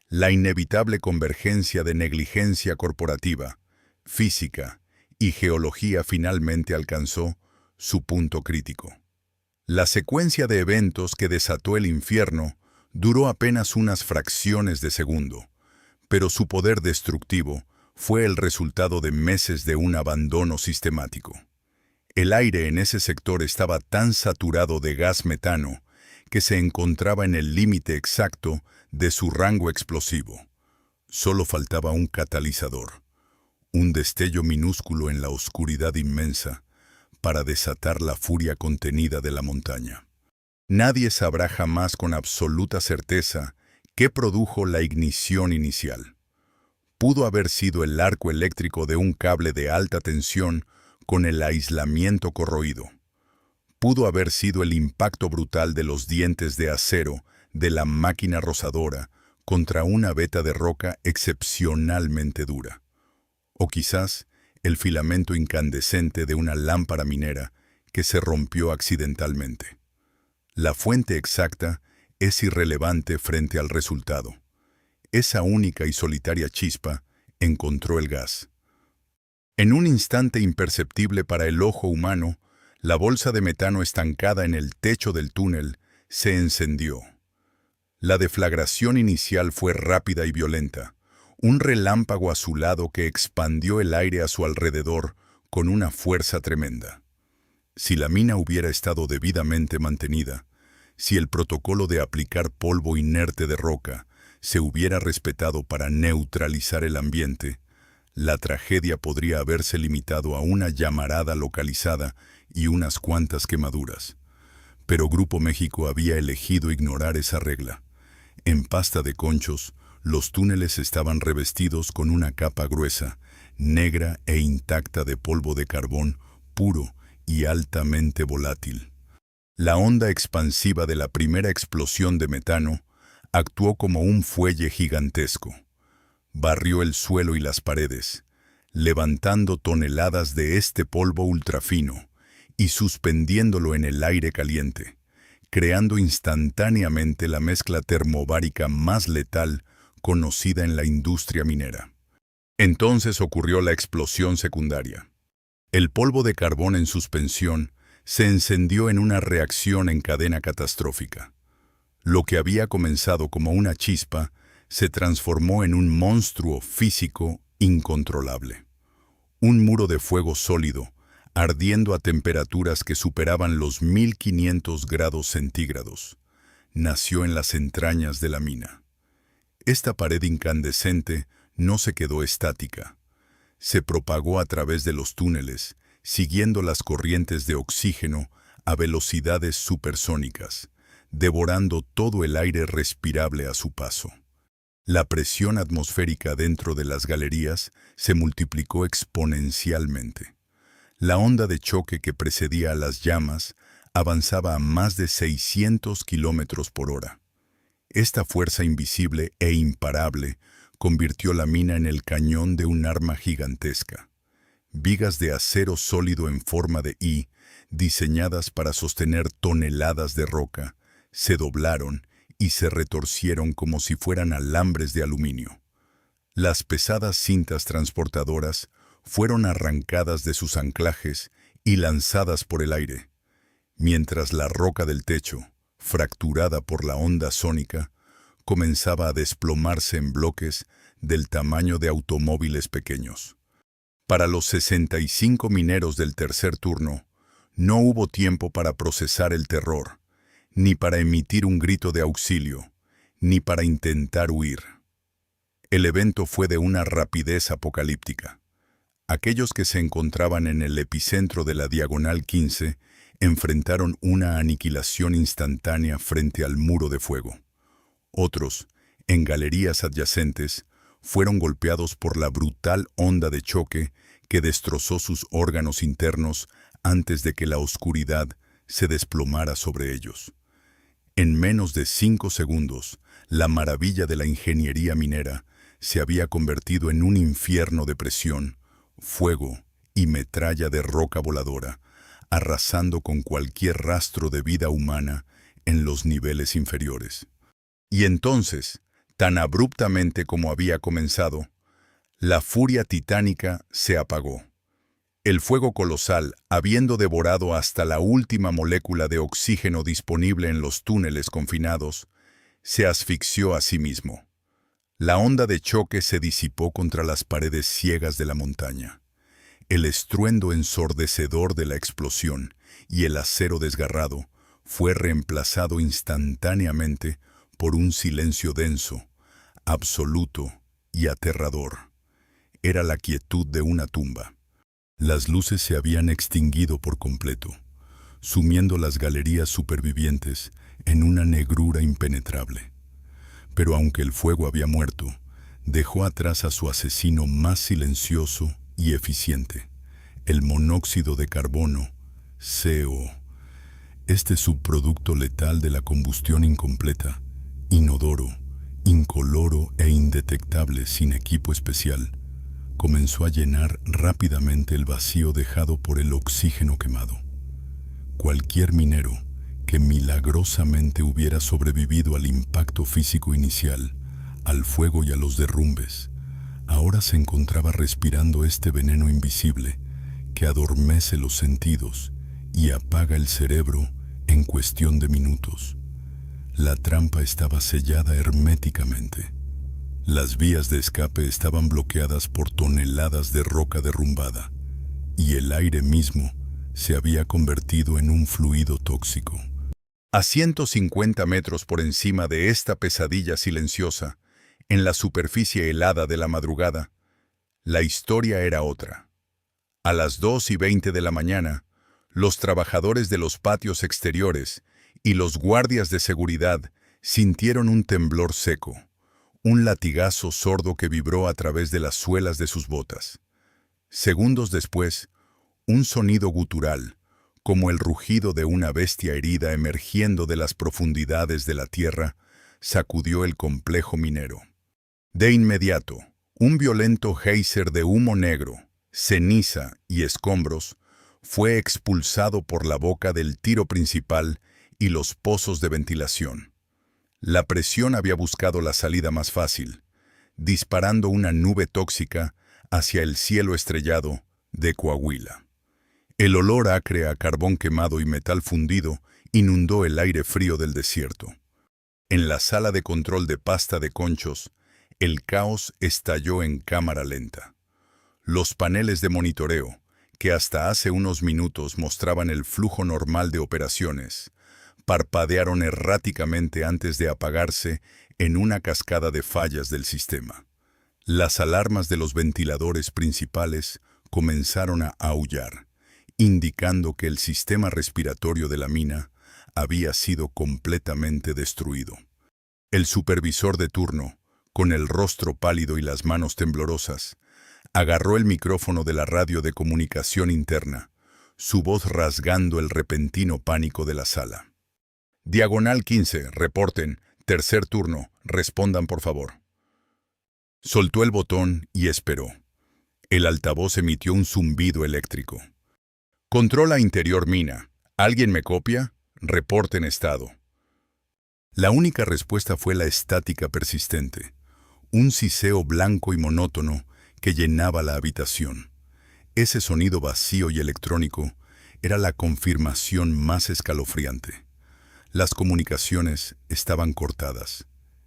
Speaker 1: la inevitable convergencia de negligencia corporativa, física y geología finalmente alcanzó su punto crítico. La secuencia de eventos que desató el infierno duró apenas unas fracciones de segundo, pero su poder destructivo fue el resultado de meses de un abandono sistemático. El aire en ese sector estaba tan saturado de gas metano que se encontraba en el límite exacto de su rango explosivo. Solo faltaba un catalizador, un destello minúsculo en la oscuridad inmensa para desatar la furia contenida de la montaña. Nadie sabrá jamás con absoluta certeza qué produjo la ignición inicial. Pudo haber sido el arco eléctrico de un cable de alta tensión con el aislamiento corroído. Pudo haber sido el impacto brutal de los dientes de acero de la máquina rozadora contra una veta de roca excepcionalmente dura. O quizás el filamento incandescente de una lámpara minera que se rompió accidentalmente. La fuente exacta es irrelevante frente al resultado. Esa única y solitaria chispa encontró el gas. En un instante imperceptible para el ojo humano, la bolsa de metano estancada en el techo del túnel se encendió. La deflagración inicial fue rápida y violenta, un relámpago azulado que expandió el aire a su alrededor con una fuerza tremenda. Si la mina hubiera estado debidamente mantenida, si el protocolo de aplicar polvo inerte de roca se hubiera respetado para neutralizar el ambiente, la tragedia podría haberse limitado a una llamarada localizada y unas cuantas quemaduras. Pero Grupo México había elegido ignorar esa regla. En pasta de conchos, los túneles estaban revestidos con una capa gruesa, negra e intacta de polvo de carbón puro y altamente volátil. La onda expansiva de la primera explosión de metano actuó como un fuelle gigantesco. Barrió el suelo y las paredes, levantando toneladas de este polvo ultrafino y suspendiéndolo en el aire caliente, creando instantáneamente la mezcla termobárica más letal conocida en la industria minera. Entonces ocurrió la explosión secundaria. El polvo de carbón en suspensión se encendió en una reacción en cadena catastrófica. Lo que había comenzado como una chispa se transformó en un monstruo físico incontrolable. Un muro de fuego sólido, ardiendo a temperaturas que superaban los 1500 grados centígrados, nació en las entrañas de la mina. Esta pared incandescente no se quedó estática. Se propagó a través de los túneles, siguiendo las corrientes de oxígeno a velocidades supersónicas, devorando todo el aire respirable a su paso. La presión atmosférica dentro de las galerías se multiplicó exponencialmente. La onda de choque que precedía a las llamas avanzaba a más de 600 kilómetros por hora. Esta fuerza invisible e imparable convirtió la mina en el cañón de un arma gigantesca. Vigas de acero sólido en forma de I, diseñadas para sostener toneladas de roca, se doblaron y se retorcieron como si fueran alambres de aluminio. Las pesadas cintas transportadoras fueron arrancadas de sus anclajes y lanzadas por el aire, mientras la roca del techo, fracturada por la onda sónica, comenzaba a desplomarse en bloques del tamaño de automóviles pequeños. Para los 65 mineros del tercer turno, no hubo tiempo para procesar el terror, ni para emitir un grito de auxilio, ni para intentar huir. El evento fue de una rapidez apocalíptica. Aquellos que se encontraban en el epicentro de la Diagonal 15 enfrentaron una aniquilación instantánea frente al muro de fuego. Otros, en galerías adyacentes, fueron golpeados por la brutal onda de choque que destrozó sus órganos internos antes de que la oscuridad se desplomara sobre ellos. En menos de 5 segundos, la maravilla de la ingeniería minera se había convertido en un infierno de presión, fuego y metralla de roca voladora, arrasando con cualquier rastro de vida humana en los niveles inferiores. Y entonces, tan abruptamente como había comenzado, la furia titánica se apagó. El fuego colosal, habiendo devorado hasta la última molécula de oxígeno disponible en los túneles confinados, se asfixió a sí mismo. La onda de choque se disipó contra las paredes ciegas de la montaña. El estruendo ensordecedor de la explosión y el acero desgarrado fue reemplazado instantáneamente por un silencio denso, absoluto y aterrador. Era la quietud de una tumba. Las luces se habían extinguido por completo, sumiendo las galerías supervivientes en una negrura impenetrable. Pero aunque el fuego había muerto, dejó atrás a su asesino más silencioso y eficiente, el monóxido de carbono, CO. Este subproducto letal de la combustión incompleta, inodoro, incoloro e indetectable sin equipo especial, comenzó a llenar rápidamente el vacío dejado por el oxígeno quemado. Cualquier minero que milagrosamente hubiera sobrevivido al impacto físico inicial, al fuego y a los derrumbes, ahora se encontraba respirando este veneno invisible que adormece los sentidos y apaga el cerebro en cuestión de minutos. La trampa estaba sellada herméticamente. Las vías de escape estaban bloqueadas por toneladas de roca derrumbada, y el aire mismo se había convertido en un fluido tóxico. A 150 metros por encima de esta pesadilla silenciosa, en la superficie helada de la madrugada, la historia era otra. A las 2:20 de la mañana, los trabajadores de los patios exteriores y los guardias de seguridad sintieron un temblor seco, un latigazo sordo que vibró a través de las suelas de sus botas. Segundos después, un sonido gutural, como el rugido de una bestia herida emergiendo de las profundidades de la tierra, sacudió el complejo minero. De inmediato, un violento geyser de humo negro, ceniza y escombros fue expulsado por la boca del tiro principal y los pozos de ventilación. La presión había buscado la salida más fácil, disparando una nube tóxica hacia el cielo estrellado de Coahuila. El olor acre a carbón quemado y metal fundido inundó el aire frío del desierto. En la sala de control de pasta de conchos, el caos estalló en cámara lenta. Los paneles de monitoreo, que hasta hace unos minutos mostraban el flujo normal de operaciones, parpadearon erráticamente antes de apagarse en una cascada de fallas del sistema. Las alarmas de los ventiladores principales comenzaron a aullar, indicando que el sistema respiratorio de la mina había sido completamente destruido. El supervisor de turno, con el rostro pálido y las manos temblorosas, agarró el micrófono de la radio de comunicación interna, su voz rasgando el repentino pánico de la sala. Diagonal 15, reporten, tercer turno, respondan por favor. Soltó el botón y esperó. El altavoz emitió un zumbido eléctrico. Controla interior mina, ¿alguien me copia? Reporten estado. La única respuesta fue la estática persistente, un siseo blanco y monótono que llenaba la habitación. Ese sonido vacío y electrónico era la confirmación más escalofriante. Las comunicaciones estaban cortadas.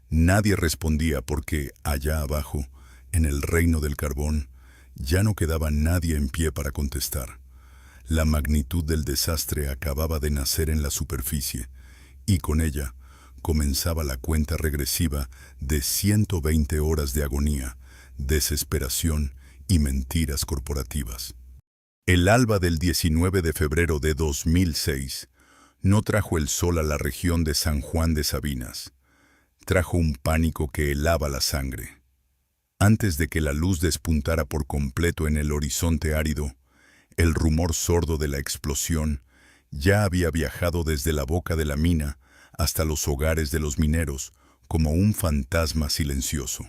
Speaker 1: Nadie respondía porque, allá abajo, en el reino del carbón, ya no quedaba nadie en pie para contestar. La magnitud del desastre acababa de nacer en la superficie, y con ella comenzaba la cuenta regresiva de 120 horas de agonía, desesperación y mentiras corporativas. El alba del 19 de febrero de 2006 no trajo el sol a la región de San Juan de Sabinas. Trajo un pánico que helaba la sangre. Antes de que la luz despuntara por completo en el horizonte árido, el rumor sordo de la explosión ya había viajado desde la boca de la mina hasta los hogares de los mineros como un fantasma silencioso.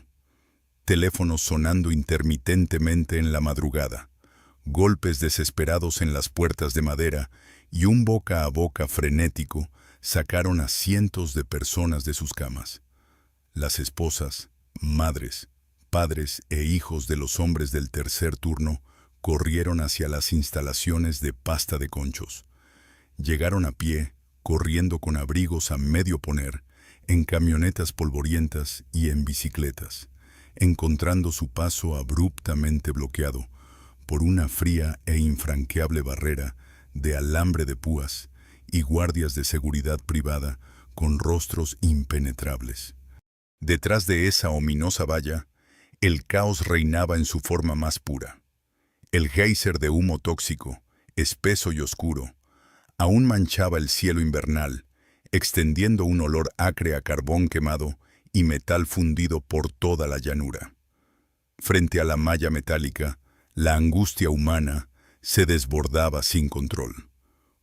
Speaker 1: Teléfonos sonando intermitentemente en la madrugada, golpes desesperados en las puertas de madera y un boca a boca frenético sacaron a cientos de personas de sus camas. Las esposas, madres, padres e hijos de los hombres del tercer turno corrieron hacia las instalaciones de pasta de conchos. Llegaron a pie, corriendo con abrigos a medio poner, en camionetas polvorientas y en bicicletas, encontrando su paso abruptamente bloqueado por una fría e infranqueable barrera de alambre de púas y guardias de seguridad privada con rostros impenetrables. Detrás de esa ominosa valla, el caos reinaba en su forma más pura. El geyser de humo tóxico, espeso y oscuro, aún manchaba el cielo invernal, extendiendo un olor acre a carbón quemado y metal fundido por toda la llanura. Frente a la malla metálica, la angustia humana se desbordaba sin control.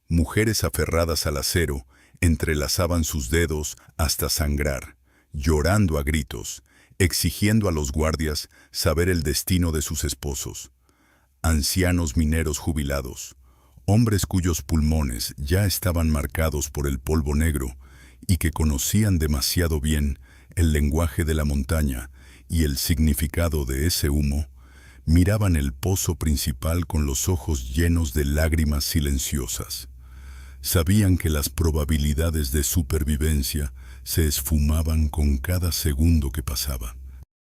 Speaker 1: Mujeres aferradas al acero entrelazaban sus dedos hasta sangrar, llorando a gritos, exigiendo a los guardias saber el destino de sus esposos. Ancianos mineros jubilados, hombres cuyos pulmones ya estaban marcados por el polvo negro y que conocían demasiado bien el lenguaje de la montaña y el significado de ese humo, miraban el pozo principal con los ojos llenos de lágrimas silenciosas. Sabían que las probabilidades de supervivencia se esfumaban con cada segundo que pasaba.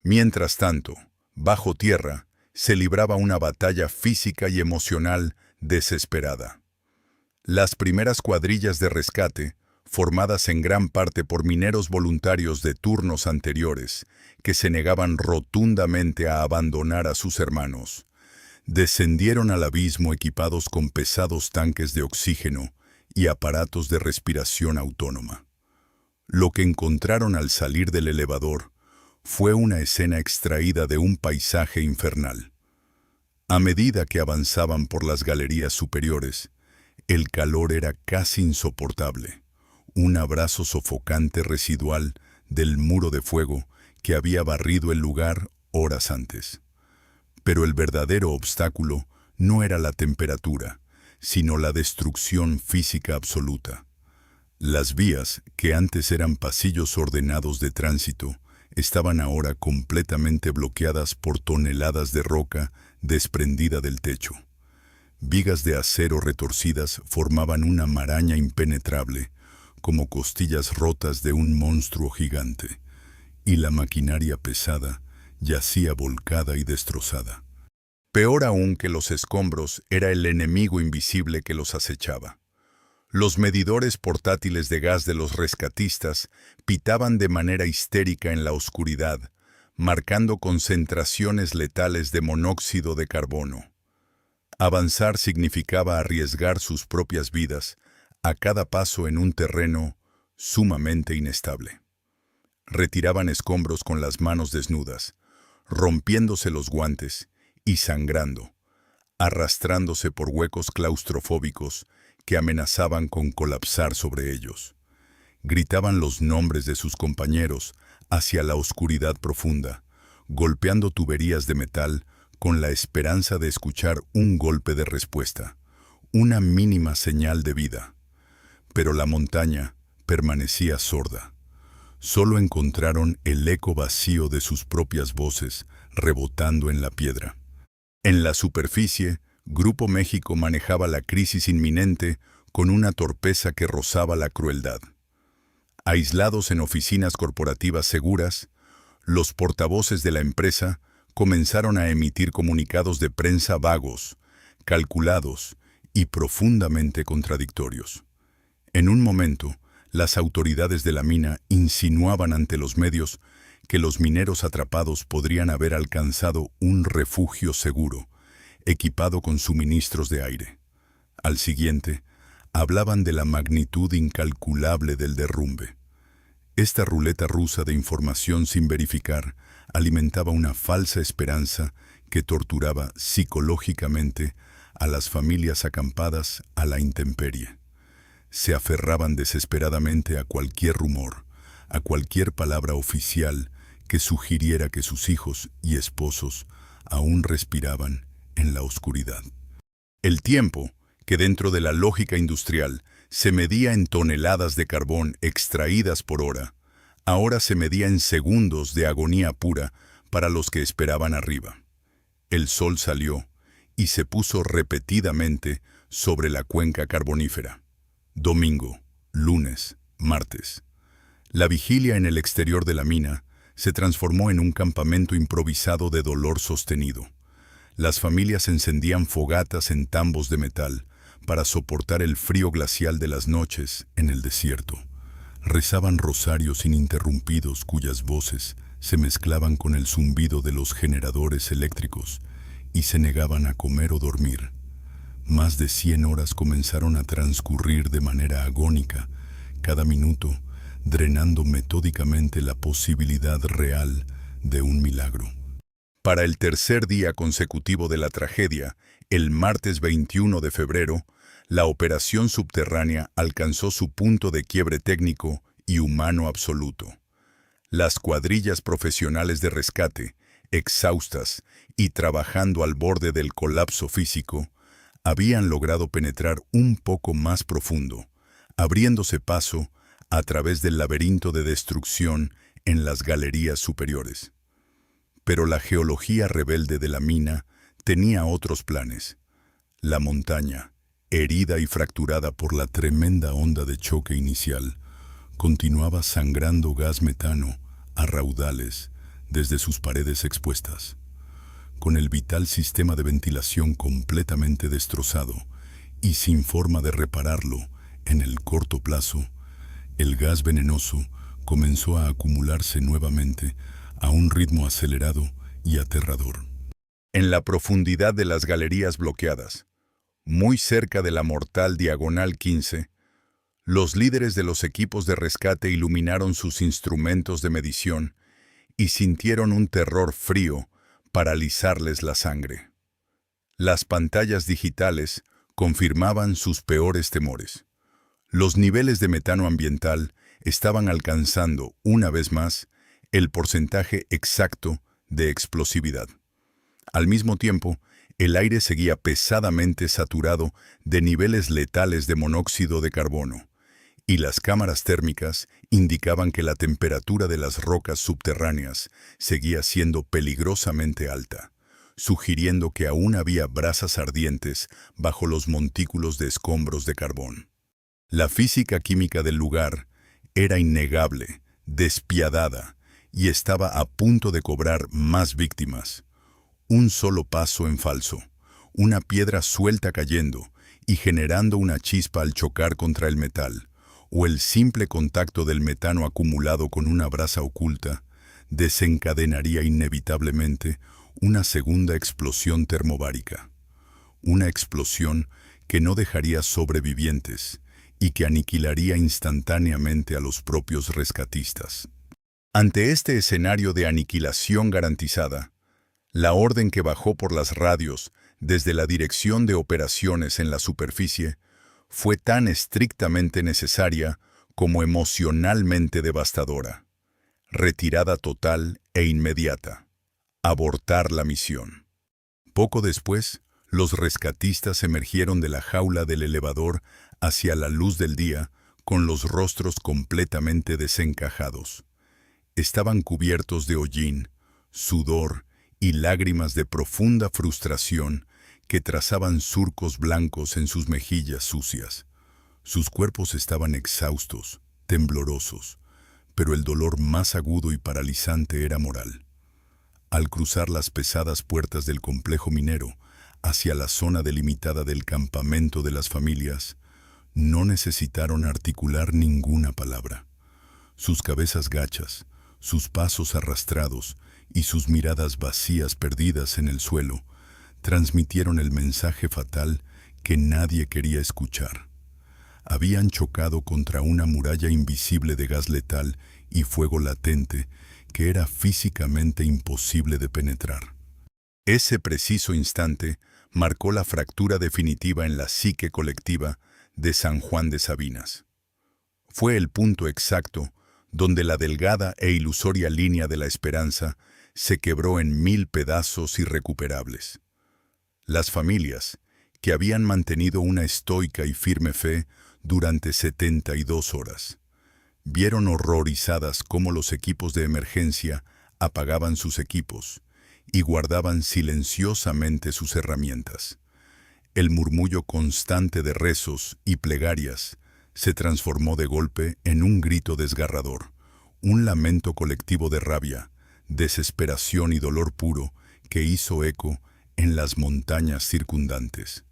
Speaker 1: Mientras tanto, bajo tierra, se libraba una batalla física y emocional desesperada. Las primeras cuadrillas de rescate, formadas en gran parte por mineros voluntarios de turnos anteriores, que se negaban rotundamente a abandonar a sus hermanos, descendieron al abismo equipados con pesados tanques de oxígeno y aparatos de respiración autónoma. Lo que encontraron al salir del elevador fue una escena extraída de un paisaje infernal. A medida que avanzaban por las galerías superiores, el calor era casi insoportable, un abrazo sofocante residual del muro de fuego que había barrido el lugar horas antes. Pero el verdadero obstáculo no era la temperatura, sino la destrucción física absoluta. Las vías, que antes eran pasillos ordenados de tránsito, estaban ahora completamente bloqueadas por toneladas de roca desprendida del techo. Vigas de acero retorcidas formaban una maraña impenetrable, como costillas rotas de un monstruo gigante, y la maquinaria pesada yacía volcada y destrozada. Peor aún que los escombros era el enemigo invisible que los acechaba. Los medidores portátiles de gas de los rescatistas pitaban de manera histérica en la oscuridad, marcando concentraciones letales de monóxido de carbono. Avanzar significaba arriesgar sus propias vidas a cada paso en un terreno sumamente inestable. Retiraban escombros con las manos desnudas, rompiéndose los guantes y sangrando, arrastrándose por huecos claustrofóbicos que amenazaban con colapsar sobre ellos. Gritaban los nombres de sus compañeros hacia la oscuridad profunda, golpeando tuberías de metal con la esperanza de escuchar un golpe de respuesta, una mínima señal de vida. Pero la montaña permanecía sorda. Solo encontraron el eco vacío de sus propias voces rebotando en la piedra. En la superficie, Grupo México manejaba la crisis inminente con una torpeza que rozaba la crueldad. Aislados en oficinas corporativas seguras, los portavoces de la empresa comenzaron a emitir comunicados de prensa vagos, calculados y profundamente contradictorios. En un momento, las autoridades de la mina insinuaban ante los medios que los mineros atrapados podrían haber alcanzado un refugio seguro, equipado con suministros de aire. Al siguiente, hablaban de la magnitud incalculable del derrumbe. Esta ruleta rusa de información sin verificar alimentaba una falsa esperanza que torturaba psicológicamente a las familias acampadas a la intemperie. Se aferraban desesperadamente a cualquier rumor, a cualquier palabra oficial que sugiriera que sus hijos y esposos aún respiraban en la oscuridad. El tiempo, que dentro de la lógica industrial se medía en toneladas de carbón extraídas por hora, ahora se medía en segundos de agonía pura para los que esperaban arriba. El sol salió y se puso repetidamente sobre la cuenca carbonífera. Domingo, lunes, martes. La vigilia en el exterior de la mina se transformó en un campamento improvisado de dolor sostenido. Las familias encendían fogatas en tambos de metal para soportar el frío glacial de las noches en el desierto.
Speaker 2: Rezaban rosarios ininterrumpidos cuyas voces se mezclaban con el zumbido de los generadores eléctricos y se negaban a comer o dormir. Más de 100 horas comenzaron a transcurrir de manera agónica, cada minuto drenando metódicamente la posibilidad real de un milagro.
Speaker 1: Para el tercer día consecutivo de la tragedia, el martes 21 de febrero, la operación subterránea alcanzó su punto de quiebre técnico y humano absoluto. Las cuadrillas profesionales de rescate, exhaustas y trabajando al borde del colapso físico, habían logrado penetrar un poco más profundo, abriéndose paso a través del laberinto de destrucción en las galerías superiores. Pero la geología rebelde de la mina tenía otros planes. La montaña, herida y fracturada por la tremenda onda de choque inicial, continuaba sangrando gas metano a raudales desde sus paredes expuestas. Con el vital sistema de ventilación completamente destrozado y sin forma de repararlo en el corto plazo, el gas venenoso comenzó a acumularse nuevamente a un ritmo acelerado y aterrador. En la profundidad de las galerías bloqueadas, muy cerca de la mortal Diagonal 15, los líderes de los equipos de rescate iluminaron sus instrumentos de medición y sintieron un terror frío paralizarles la sangre. Las pantallas digitales confirmaban sus peores temores. Los niveles de metano ambiental estaban alcanzando, una vez más, el porcentaje exacto de explosividad. Al mismo tiempo, el aire seguía pesadamente saturado de niveles letales de monóxido de carbono, y las cámaras térmicas indicaban que la temperatura de las rocas subterráneas seguía siendo peligrosamente alta, sugiriendo que aún había brasas ardientes bajo los montículos de escombros de carbón. La física química del lugar era innegable, despiadada, y estaba a punto de cobrar más víctimas. Un solo paso en falso, una piedra suelta cayendo y generando una chispa al chocar contra el metal, o el simple contacto del metano acumulado con una brasa oculta, desencadenaría inevitablemente una segunda explosión termobárica. Una explosión que no dejaría sobrevivientes y que aniquilaría instantáneamente a los propios rescatistas. Ante este escenario de aniquilación garantizada, la orden que bajó por las radios desde la Dirección de Operaciones en la Superficie fue tan estrictamente necesaria como emocionalmente devastadora. Retirada total e inmediata. Abortar la misión. Poco después, los rescatistas emergieron de la jaula del elevador hacia la luz del día con los rostros completamente desencajados. Estaban cubiertos de hollín, sudor y lágrimas de profunda frustración que trazaban surcos blancos en sus mejillas sucias. Sus cuerpos estaban exhaustos, temblorosos, pero el dolor más agudo y paralizante era moral. Al cruzar las pesadas puertas del complejo minero hacia la zona delimitada del campamento de las familias, no necesitaron articular ninguna palabra. Sus cabezas gachas, sus pasos arrastrados y sus miradas vacías perdidas en el suelo transmitieron el mensaje fatal que nadie quería escuchar. Habían chocado contra una muralla invisible de gas letal y fuego latente que era físicamente imposible de penetrar. Ese preciso instante marcó la fractura definitiva en la psique colectiva de San Juan de Sabinas. Fue el punto exacto donde la delgada e ilusoria línea de la esperanza se quebró en 1000 pedazos irrecuperables. Las familias, que habían mantenido una estoica y firme fe durante 72 horas, vieron horrorizadas cómo los equipos de emergencia apagaban sus equipos y guardaban silenciosamente sus herramientas. El murmullo constante de rezos y plegarias se transformó de golpe en un grito desgarrador, un lamento colectivo de rabia, desesperación y dolor puro que hizo eco en las montañas circundantes.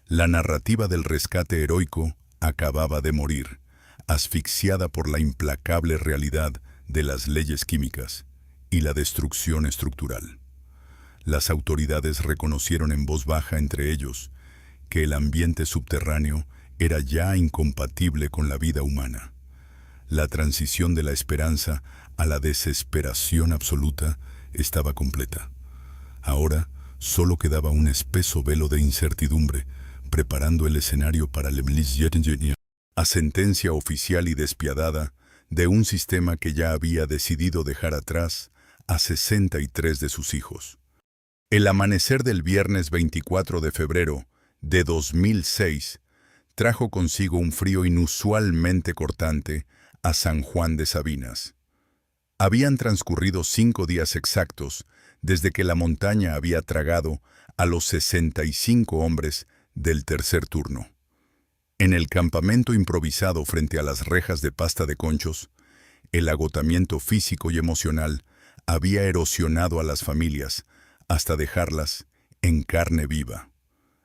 Speaker 1: La narrativa del rescate heroico acababa de morir, asfixiada por la implacable realidad de las leyes químicas y la destrucción estructural. Las autoridades reconocieron en voz baja entre ellos que el ambiente subterráneo era ya incompatible con la vida humana. La transición de la esperanza a la desesperación absoluta estaba completa. Ahora solo quedaba un espeso velo de incertidumbre, preparando el escenario para a sentencia oficial y despiadada de un sistema que ya había decidido dejar atrás a 63 de sus hijos. El amanecer del viernes 24 de febrero de 2006 trajo consigo un frío inusualmente cortante a San Juan de Sabinas. Habían transcurrido 5 días exactos desde que la montaña había tragado a los 65 hombres del tercer turno. En el campamento improvisado frente a las rejas de pasta de conchos, el agotamiento físico y emocional había erosionado a las familias hasta dejarlas en carne viva.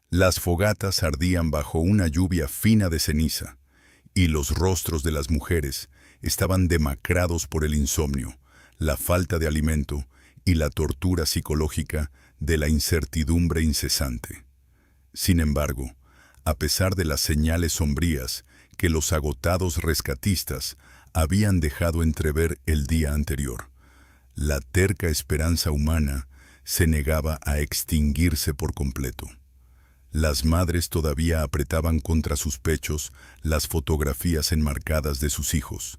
Speaker 1: Las fogatas ardían bajo una lluvia fina de ceniza, y los rostros de las mujeres estaban demacrados por el insomnio, la falta de alimento y la tortura psicológica de la incertidumbre incesante. Sin embargo, a pesar de las señales sombrías que los agotados rescatistas habían dejado entrever el día anterior, la terca esperanza humana se negaba a extinguirse por completo. Las madres todavía apretaban contra sus pechos las fotografías enmarcadas de sus hijos,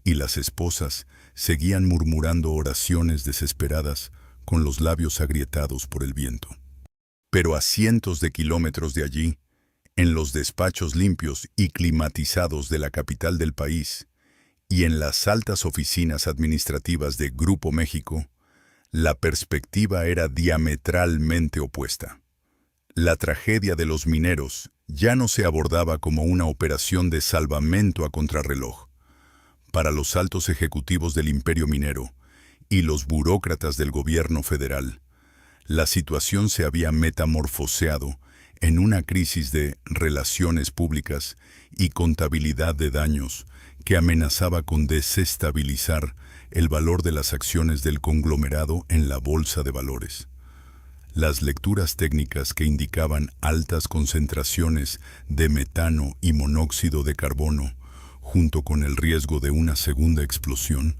Speaker 1: y las esposas seguían murmurando oraciones desesperadas con los labios agrietados por el viento. Pero a cientos de kilómetros de allí, en los despachos limpios y climatizados de la capital del país y en las altas oficinas administrativas de Grupo México, la perspectiva era diametralmente opuesta. La tragedia de los mineros ya no se abordaba como una operación de salvamento a contrarreloj. Para los altos ejecutivos del imperio minero y los burócratas del gobierno federal, la situación se había metamorfoseado en una crisis de relaciones públicas y contabilidad de daños que amenazaba con desestabilizar el valor de las acciones del conglomerado en la bolsa de valores. Las lecturas técnicas que indicaban altas concentraciones de metano y monóxido de carbono, junto con el riesgo de una segunda explosión,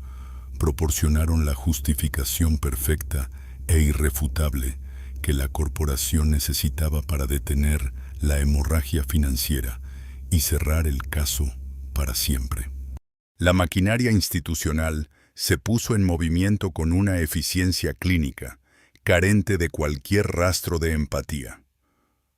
Speaker 1: proporcionaron la justificación perfecta e irrefutable que la corporación necesitaba para detener la hemorragia financiera y cerrar el caso para siempre. La maquinaria institucional se puso en movimiento con una eficiencia clínica, carente de cualquier rastro de empatía.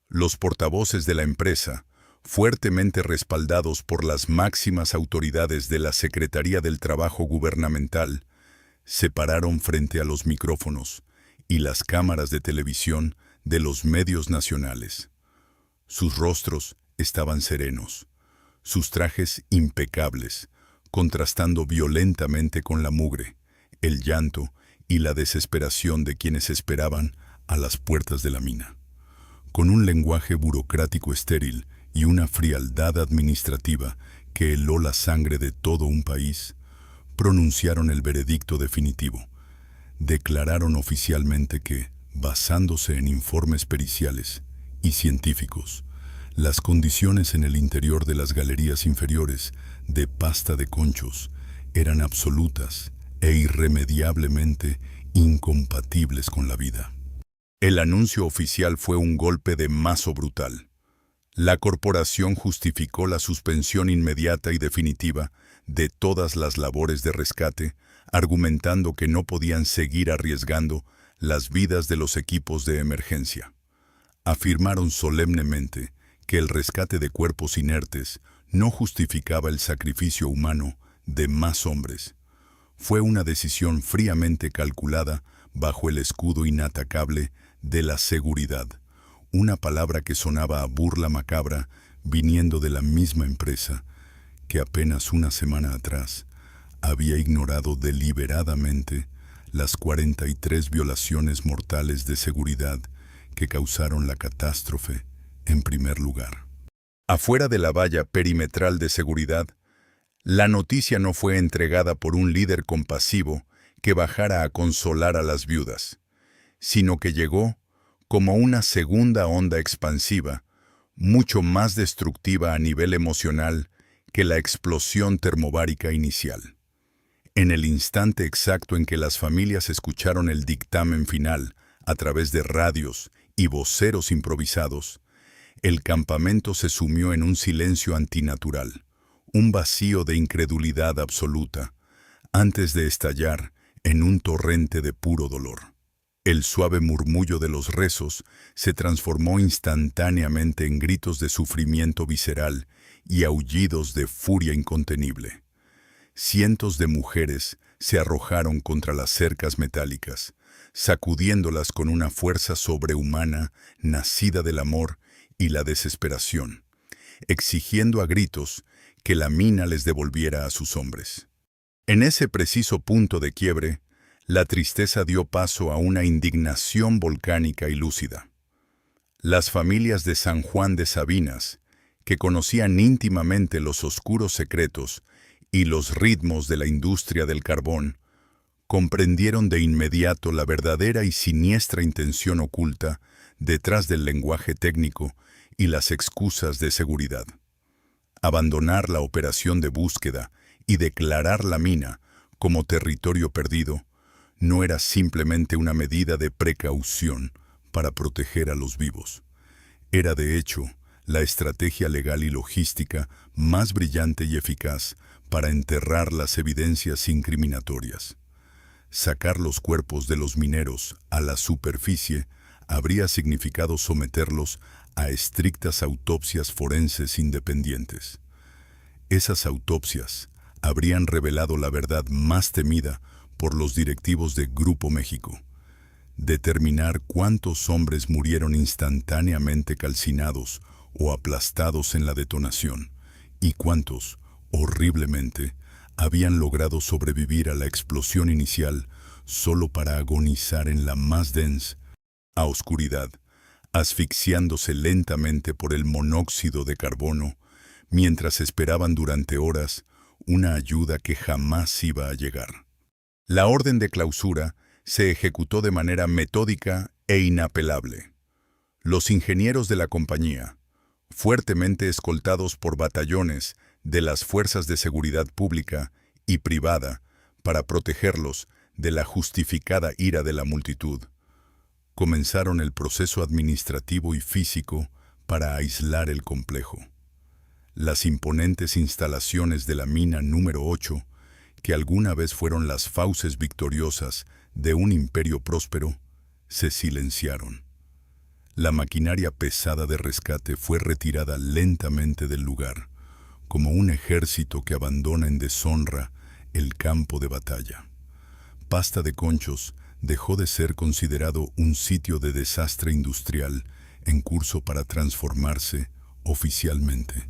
Speaker 1: Los portavoces de la empresa, fuertemente respaldados por las máximas autoridades de la Secretaría del Trabajo Gubernamental, se pararon frente a los micrófonos y las cámaras de televisión de los medios nacionales. Sus rostros estaban serenos, sus trajes impecables, contrastando violentamente con la mugre, el llanto y la desesperación de quienes esperaban a las puertas de la mina. Con un lenguaje burocrático estéril y una frialdad administrativa que heló la sangre de todo un país, pronunciaron el veredicto definitivo. Declararon oficialmente que, basándose en informes periciales y científicos, las condiciones en el interior de las galerías inferiores de pasta de conchos eran absolutas e irremediablemente incompatibles con la vida. El anuncio oficial fue un golpe de mazo brutal. La corporación justificó la suspensión inmediata y definitiva de todas las labores de rescate, argumentando que no podían seguir arriesgando las vidas de los equipos de emergencia. Afirmaron solemnemente que el rescate de cuerpos inertes no justificaba el sacrificio humano de más hombres. Fue una decisión fríamente calculada bajo el escudo inatacable de la seguridad, una palabra que sonaba a burla macabra viniendo de la misma empresa que apenas una semana atrás había ignorado deliberadamente las 43 violaciones mortales de seguridad que causaron la catástrofe en primer lugar. Afuera de la valla perimetral de seguridad, La noticia no fue entregada por un líder compasivo que bajara a consolar a las viudas, sino que llegó como una segunda onda expansiva, mucho más destructiva a nivel emocional que la explosión termobárica inicial. En el instante exacto en que las familias escucharon el dictamen final a través de radios y voceros improvisados, el campamento se sumió en un silencio antinatural, un vacío de incredulidad absoluta, antes de estallar en un torrente de puro dolor. El suave murmullo de los rezos se transformó instantáneamente en gritos de sufrimiento visceral y aullidos de furia incontenible. Cientos de mujeres se arrojaron contra las cercas metálicas, sacudiéndolas con una fuerza sobrehumana nacida del amor y la desesperación, exigiendo a gritos que la mina les devolviera a sus hombres. En ese preciso punto de quiebre, la tristeza dio paso a una indignación volcánica y lúcida. Las familias de San Juan de Sabinas, que conocían íntimamente los oscuros secretos y los ritmos de la industria del carbón, comprendieron de inmediato la verdadera y siniestra intención oculta detrás del lenguaje técnico y las excusas de seguridad. Abandonar la operación de búsqueda y declarar la mina como territorio perdido no era simplemente una medida de precaución para proteger a los vivos. Era, de hecho, la estrategia legal y logística más brillante y eficaz para enterrar las evidencias incriminatorias. Sacar los cuerpos de los mineros a la superficie habría significado someterlos a estrictas autopsias forenses independientes. Esas autopsias habrían revelado la verdad más temida por los directivos de Grupo México: determinar cuántos hombres murieron instantáneamente calcinados o aplastados en la detonación y cuántos, horriblemente, habían logrado sobrevivir a la explosión inicial solo para agonizar en la más densa oscuridad, asfixiándose lentamente por el monóxido de carbono, mientras esperaban durante horas una ayuda que jamás iba a llegar. La orden de clausura se ejecutó de manera metódica e inapelable. Los ingenieros de la compañía, fuertemente escoltados por batallones de las fuerzas de seguridad pública y privada para protegerlos de la justificada ira de la multitud, comenzaron el proceso administrativo y físico para aislar el complejo. Las imponentes instalaciones de la mina número 8, que alguna vez fueron las fauces victoriosas de un imperio próspero, se silenciaron. La maquinaria pesada de rescate fue retirada lentamente del lugar, como un ejército que abandona en deshonra el campo de batalla. Pasta de Conchos dejó de ser considerado un sitio de desastre industrial en curso para transformarse, oficialmente,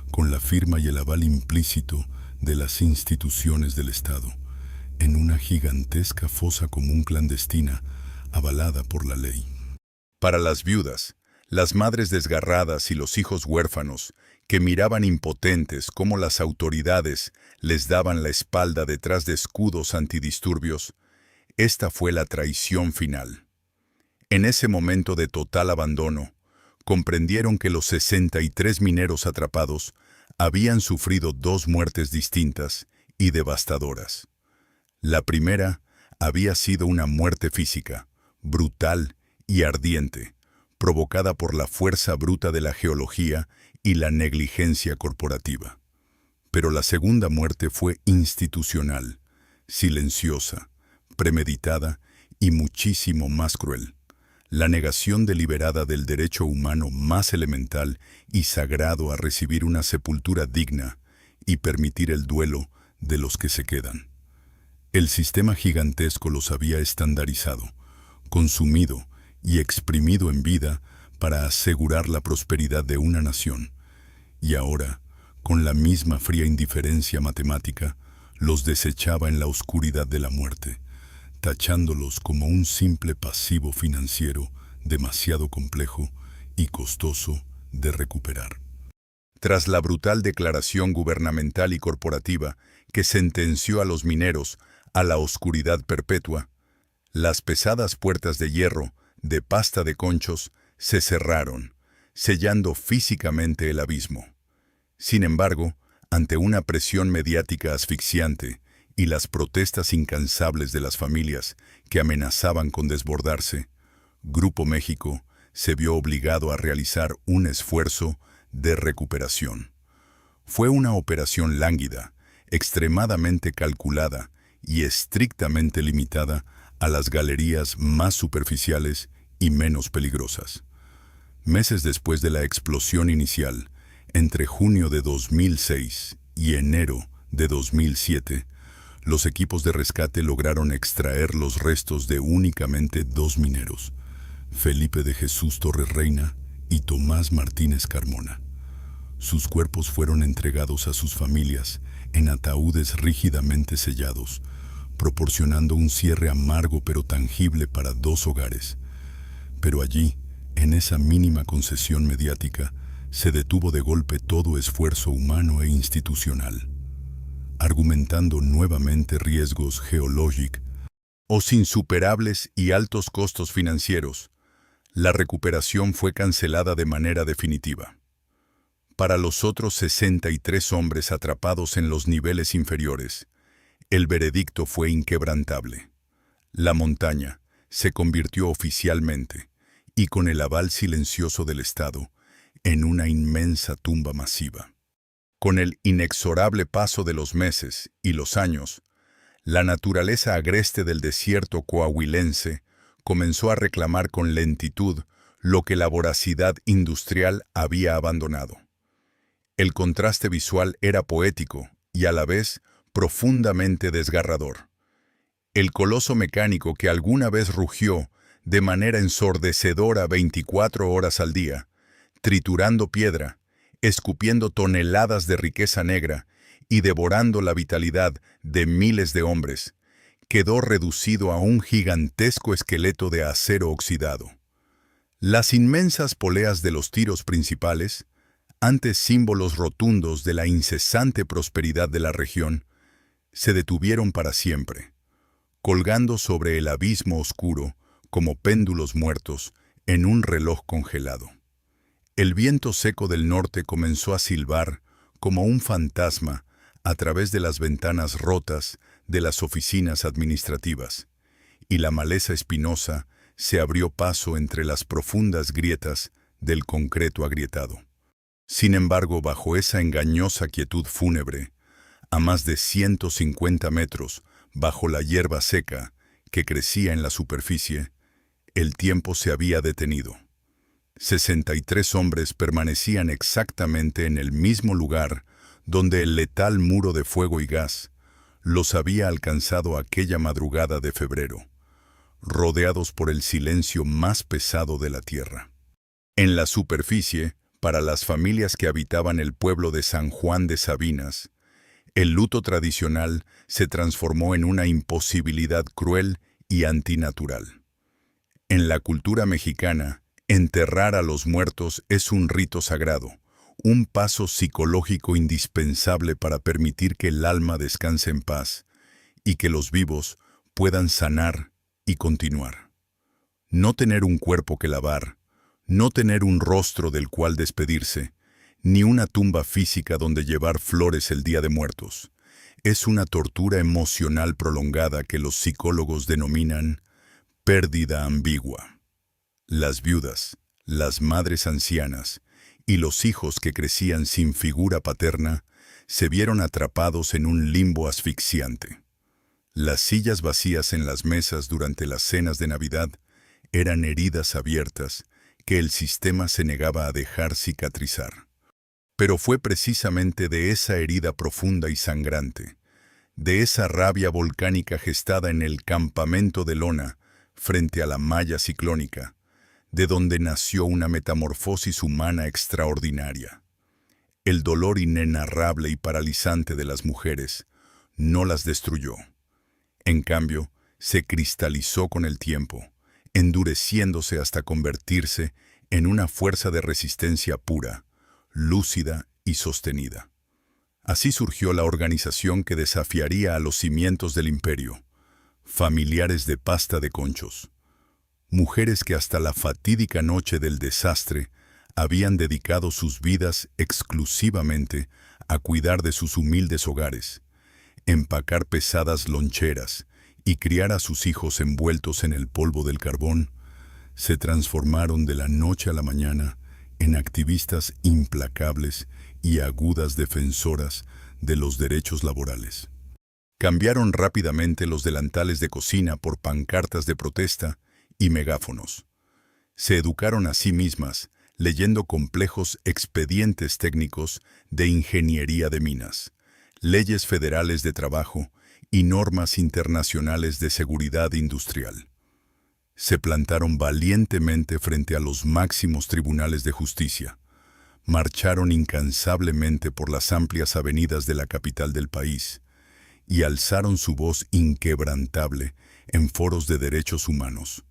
Speaker 1: con la firma y el aval implícito de las instituciones del Estado, en una gigantesca fosa común clandestina avalada por la ley. Para las viudas, las madres desgarradas y los hijos huérfanos, que miraban impotentes cómo las autoridades les daban la espalda detrás de escudos antidisturbios, esta fue la traición final. En ese momento de total abandono, comprendieron que los 63 mineros atrapados habían sufrido 2 muertes distintas y devastadoras. La primera había sido una muerte física, brutal y ardiente, provocada por la fuerza bruta de la geología y la negligencia corporativa. Pero la segunda muerte fue institucional, silenciosa, premeditada y muchísimo más cruel. La negación deliberada del derecho humano más elemental y sagrado a recibir una sepultura digna y permitir el duelo de los que se quedan. El sistema gigantesco los había estandarizado, consumido y exprimido en vida para asegurar la prosperidad de una nación. Y ahora, con la misma fría indiferencia matemática, los desechaba en la oscuridad de la muerte, tachándolos como un simple pasivo financiero demasiado complejo y costoso de recuperar. tras la brutal declaración gubernamental y corporativa que sentenció a los mineros a la oscuridad perpetua, las pesadas puertas de hierro, de pasta de conchos, se cerraron, sellando físicamente el abismo. Sin embargo, ante una presión mediática asfixiante y las protestas incansables de las familias que amenazaban con desbordarse, Grupo México se vio obligado a realizar un esfuerzo de recuperación. Fue una operación lánguida, extremadamente calculada y estrictamente limitada a las galerías más superficiales y menos peligrosas. Meses después de la explosión inicial, entre junio de 2006 y enero de 2007, los equipos de rescate lograron extraer los restos de únicamente 2 mineros, Felipe de Jesús Torres Reina y Tomás Martínez Carmona. Sus cuerpos fueron entregados a sus familias en ataúdes rígidamente sellados, proporcionando un cierre amargo pero tangible para 2 hogares. Pero allí, en esa mínima concesión mediática, se detuvo de golpe todo esfuerzo humano e institucional, argumentando nuevamente riesgos geológicos o insuperables y altos costos financieros. La recuperación fue cancelada de manera definitiva. Para los otros 63 hombres atrapados en los niveles inferiores, el veredicto fue inquebrantable. La montaña se convirtió oficialmente, y con el aval silencioso del Estado, en una inmensa tumba masiva. Con el inexorable paso de los meses y los años, la naturaleza agreste del desierto coahuilense comenzó a reclamar con lentitud lo que la voracidad industrial había abandonado. El contraste visual era poético y a la vez profundamente desgarrador. El coloso mecánico que alguna vez rugió de manera ensordecedora 24 horas al día, triturando piedra, escupiendo toneladas de riqueza negra y devorando la vitalidad de miles de hombres, quedó reducido a un gigantesco esqueleto de acero oxidado. Las inmensas poleas de los tiros principales, antes símbolos rotundos de la incesante prosperidad de la región, se detuvieron para siempre, colgando sobre el abismo oscuro como péndulos muertos en un reloj congelado. El viento seco del norte comenzó a silbar como un fantasma a través de las ventanas rotas de las oficinas administrativas, y la maleza espinosa se abrió paso entre las profundas grietas del concreto agrietado. Sin embargo, bajo esa engañosa quietud fúnebre, a más de 150 metros bajo la hierba seca que crecía en la superficie, el tiempo se había detenido. 63 hombres permanecían exactamente en el mismo lugar donde el letal muro de fuego y gas los había alcanzado aquella madrugada de febrero, rodeados por el silencio más pesado de la tierra. En la superficie, para las familias que habitaban el pueblo de San Juan de Sabinas, el luto tradicional se transformó en una imposibilidad cruel y antinatural. En la cultura mexicana, enterrar a los muertos es un rito sagrado, un paso psicológico indispensable para permitir que el alma descanse en paz y que los vivos puedan sanar y continuar. No tener un cuerpo que lavar, no tener un rostro del cual despedirse, ni una tumba física donde llevar flores el Día de Muertos, es una tortura emocional prolongada que los psicólogos denominan pérdida ambigua. Las viudas, las madres ancianas y los hijos que crecían sin figura paterna se vieron atrapados en un limbo asfixiante. Las sillas vacías en las mesas durante las cenas de Navidad eran heridas abiertas que el sistema se negaba a dejar cicatrizar. Pero fue precisamente de esa herida profunda y sangrante, de esa rabia volcánica gestada en el campamento de lona frente a la malla ciclónica, de donde nació una metamorfosis humana extraordinaria. El dolor inenarrable y paralizante de las mujeres no las destruyó. En cambio, se cristalizó con el tiempo, endureciéndose hasta convertirse en una fuerza de resistencia pura, lúcida y sostenida. Así surgió la organización que desafiaría a los cimientos del imperio, Familiares de Pasta de Conchos. Mujeres que hasta la fatídica noche del desastre habían dedicado sus vidas exclusivamente a cuidar de sus humildes hogares, empacar pesadas loncheras y criar a sus hijos envueltos en el polvo del carbón, se transformaron de la noche a la mañana en activistas implacables y agudas defensoras de los derechos laborales. Cambiaron rápidamente los delantales de cocina por pancartas de protesta y megáfonos. Se educaron a sí mismas leyendo complejos expedientes técnicos de ingeniería de minas, leyes federales de trabajo y normas internacionales de seguridad industrial. Se plantaron valientemente frente a los máximos tribunales de justicia, marcharon incansablemente por las amplias avenidas de la capital del país y alzaron su voz inquebrantable en foros de derechos humanos.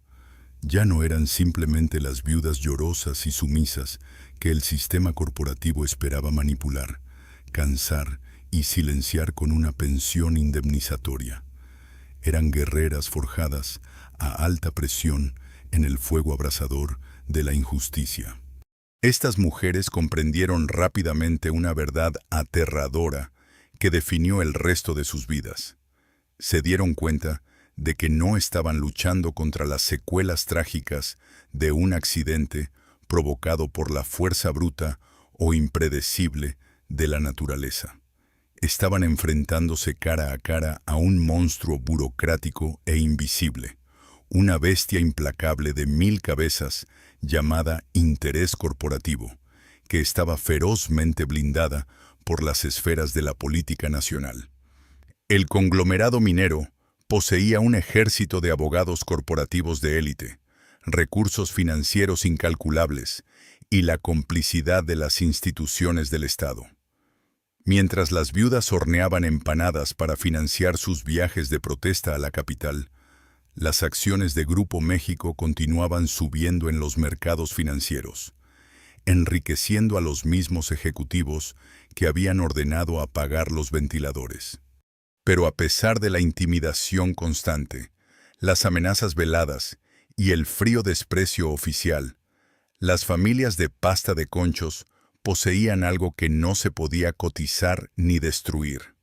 Speaker 1: Ya no eran simplemente las viudas llorosas y sumisas que el sistema corporativo esperaba manipular, cansar y silenciar con una pensión indemnizatoria. Eran guerreras forjadas a alta presión en el fuego abrasador de la injusticia. Estas mujeres comprendieron rápidamente una verdad aterradora que definió el resto de sus vidas. Se dieron cuenta de que no estaban luchando contra las secuelas trágicas de un accidente provocado por la fuerza bruta o impredecible de la naturaleza. Estaban enfrentándose cara a cara a un monstruo burocrático e invisible, una bestia implacable de 1000 cabezas llamada interés corporativo, que estaba ferozmente blindada por las esferas de la política nacional. El conglomerado minero poseía un ejército de abogados corporativos de élite, recursos financieros incalculables y la complicidad de las instituciones del Estado. Mientras las viudas horneaban empanadas para financiar sus viajes de protesta a la capital, las acciones de Grupo México continuaban subiendo en los mercados financieros, enriqueciendo a los mismos ejecutivos que habían ordenado apagar los ventiladores. Pero a pesar de la intimidación constante, las amenazas veladas y el frío desprecio oficial, las familias de Pasta de Conchos poseían algo que no se podía cotizar ni destruir: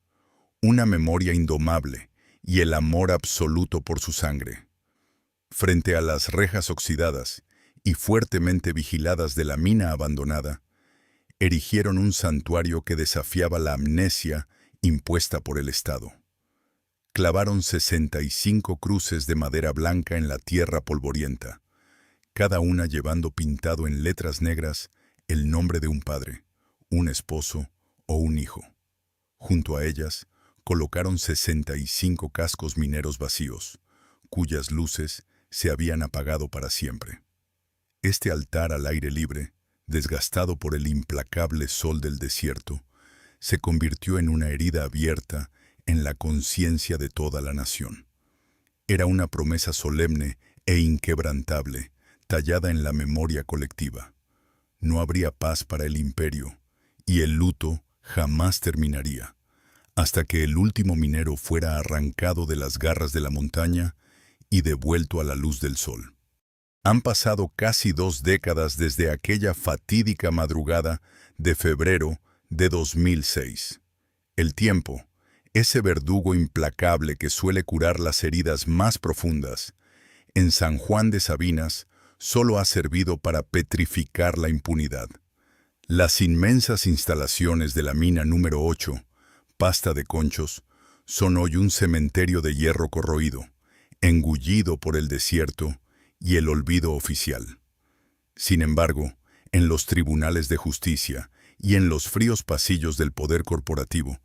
Speaker 1: una memoria indomable y el amor absoluto por su sangre. Frente a las rejas oxidadas y fuertemente vigiladas de la mina abandonada, erigieron un santuario que desafiaba la amnesia impuesta por el Estado. Clavaron 65 cruces de madera blanca en la tierra polvorienta, cada una llevando pintado en letras negras el nombre de un padre, un esposo o un hijo. Junto a ellas, colocaron 65 cascos mineros vacíos, cuyas luces se habían apagado para siempre. Este altar al aire libre, desgastado por el implacable sol del desierto, se convirtió en una herida abierta en la conciencia de toda la nación. Era una promesa solemne e inquebrantable, tallada en la memoria colectiva. No habría paz para el imperio, y el luto jamás terminaría, hasta que el último minero fuera arrancado de las garras de la montaña y devuelto a la luz del sol. Han pasado casi 2 décadas desde aquella fatídica madrugada de febrero de 2006. El tiempo, ese verdugo implacable que suele curar las heridas más profundas, en San Juan de Sabinas solo ha servido para petrificar la impunidad. Las inmensas instalaciones de la mina número 8, Pasta de Conchos, son hoy un cementerio de hierro corroído, engullido por el desierto y el olvido oficial. Sin embargo, en los tribunales de justicia y en los fríos pasillos del poder corporativo,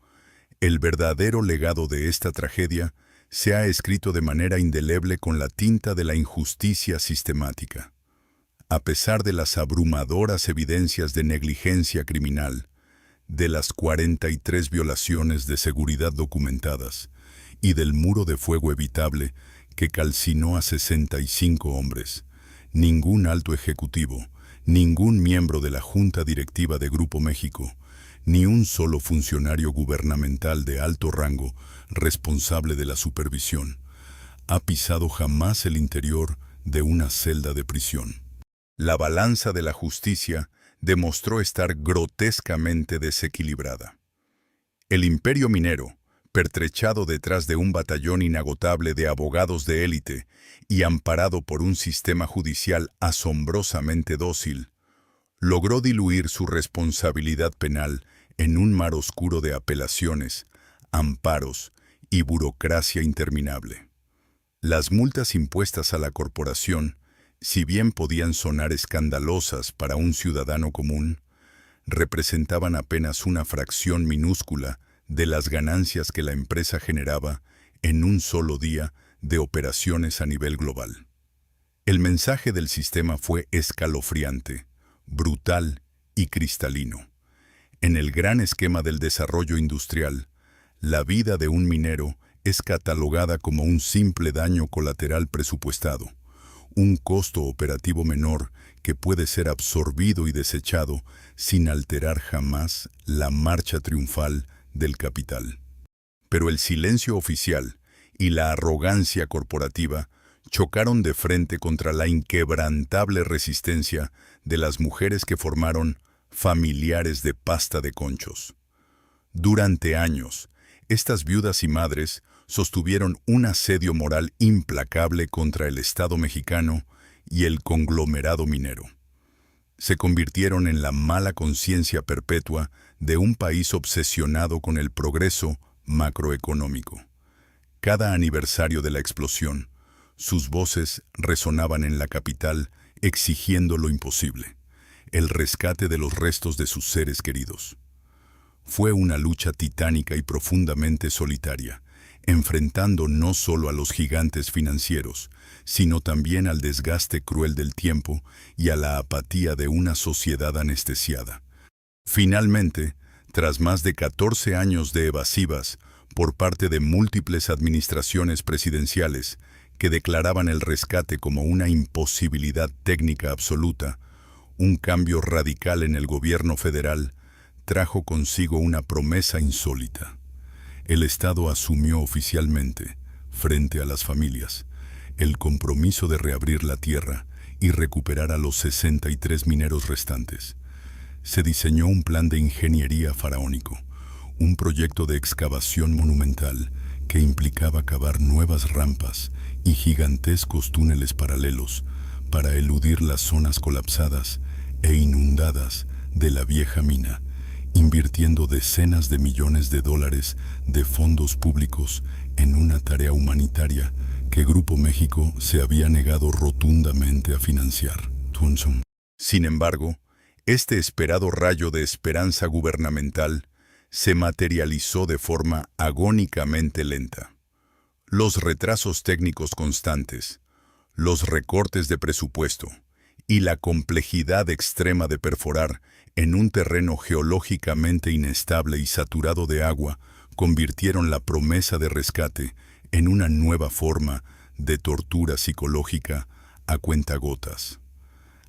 Speaker 1: el verdadero legado de esta tragedia se ha escrito de manera indeleble con la tinta de la injusticia sistemática. A pesar de las abrumadoras evidencias de negligencia criminal, de las 43 violaciones de seguridad documentadas y del muro de fuego evitable que calcinó a 65 hombres, ningún alto ejecutivo, ningún miembro de la Junta Directiva de Grupo México, Ni un solo funcionario gubernamental de alto rango, responsable de la supervisión, ha pisado jamás el interior de una celda de prisión. La balanza de la justicia demostró estar grotescamente desequilibrada. El imperio minero, pertrechado detrás de un batallón inagotable de abogados de élite y amparado por un sistema judicial asombrosamente dócil, logró diluir su responsabilidad penal en un mar oscuro de apelaciones, amparos y burocracia interminable. Las multas impuestas a la corporación, si bien podían sonar escandalosas para un ciudadano común, representaban apenas una fracción minúscula de las ganancias que la empresa generaba en un solo día de operaciones a nivel global. El mensaje del sistema fue escalofriante, brutal y cristalino. En el gran esquema del desarrollo industrial, la vida de un minero es catalogada como un simple daño colateral presupuestado, un costo operativo menor que puede ser absorbido y desechado sin alterar jamás la marcha triunfal del capital. Pero el silencio oficial y la arrogancia corporativa chocaron de frente contra la inquebrantable resistencia de las mujeres que formaron familiares de pasta de conchos. Durante años, estas viudas y madres sostuvieron un asedio moral implacable contra el Estado mexicano y el conglomerado minero. Se convirtieron en la mala conciencia perpetua de un país obsesionado con el progreso macroeconómico. Cada aniversario de la explosión, sus voces resonaban en la capital exigiendo lo imposible, el rescate de los restos de sus seres queridos. Fue una lucha titánica y profundamente solitaria, enfrentando no solo a los gigantes financieros, sino también al desgaste cruel del tiempo y a la apatía de una sociedad anestesiada. Finalmente, tras más de 14 años de evasivas por parte de múltiples administraciones presidenciales que declaraban el rescate como una imposibilidad técnica absoluta, un cambio radical en el gobierno federal trajo consigo una promesa insólita. El Estado asumió oficialmente, frente a las familias, el compromiso de reabrir la tierra y recuperar a los 63 mineros restantes. Se diseñó un plan de ingeniería faraónico, un proyecto de excavación monumental que implicaba cavar nuevas rampas y gigantescos túneles paralelos para eludir las zonas colapsadas e inundadas de la vieja mina, invirtiendo decenas de millones de dólares de fondos públicos en una tarea humanitaria que Grupo México se había negado rotundamente a financiar. Sin embargo, este esperado rayo de esperanza gubernamental se materializó de forma agónicamente lenta. Los retrasos técnicos constantes, los recortes de presupuesto y la complejidad extrema de perforar en un terreno geológicamente inestable y saturado de agua convirtieron la promesa de rescate en una nueva forma de tortura psicológica a cuentagotas.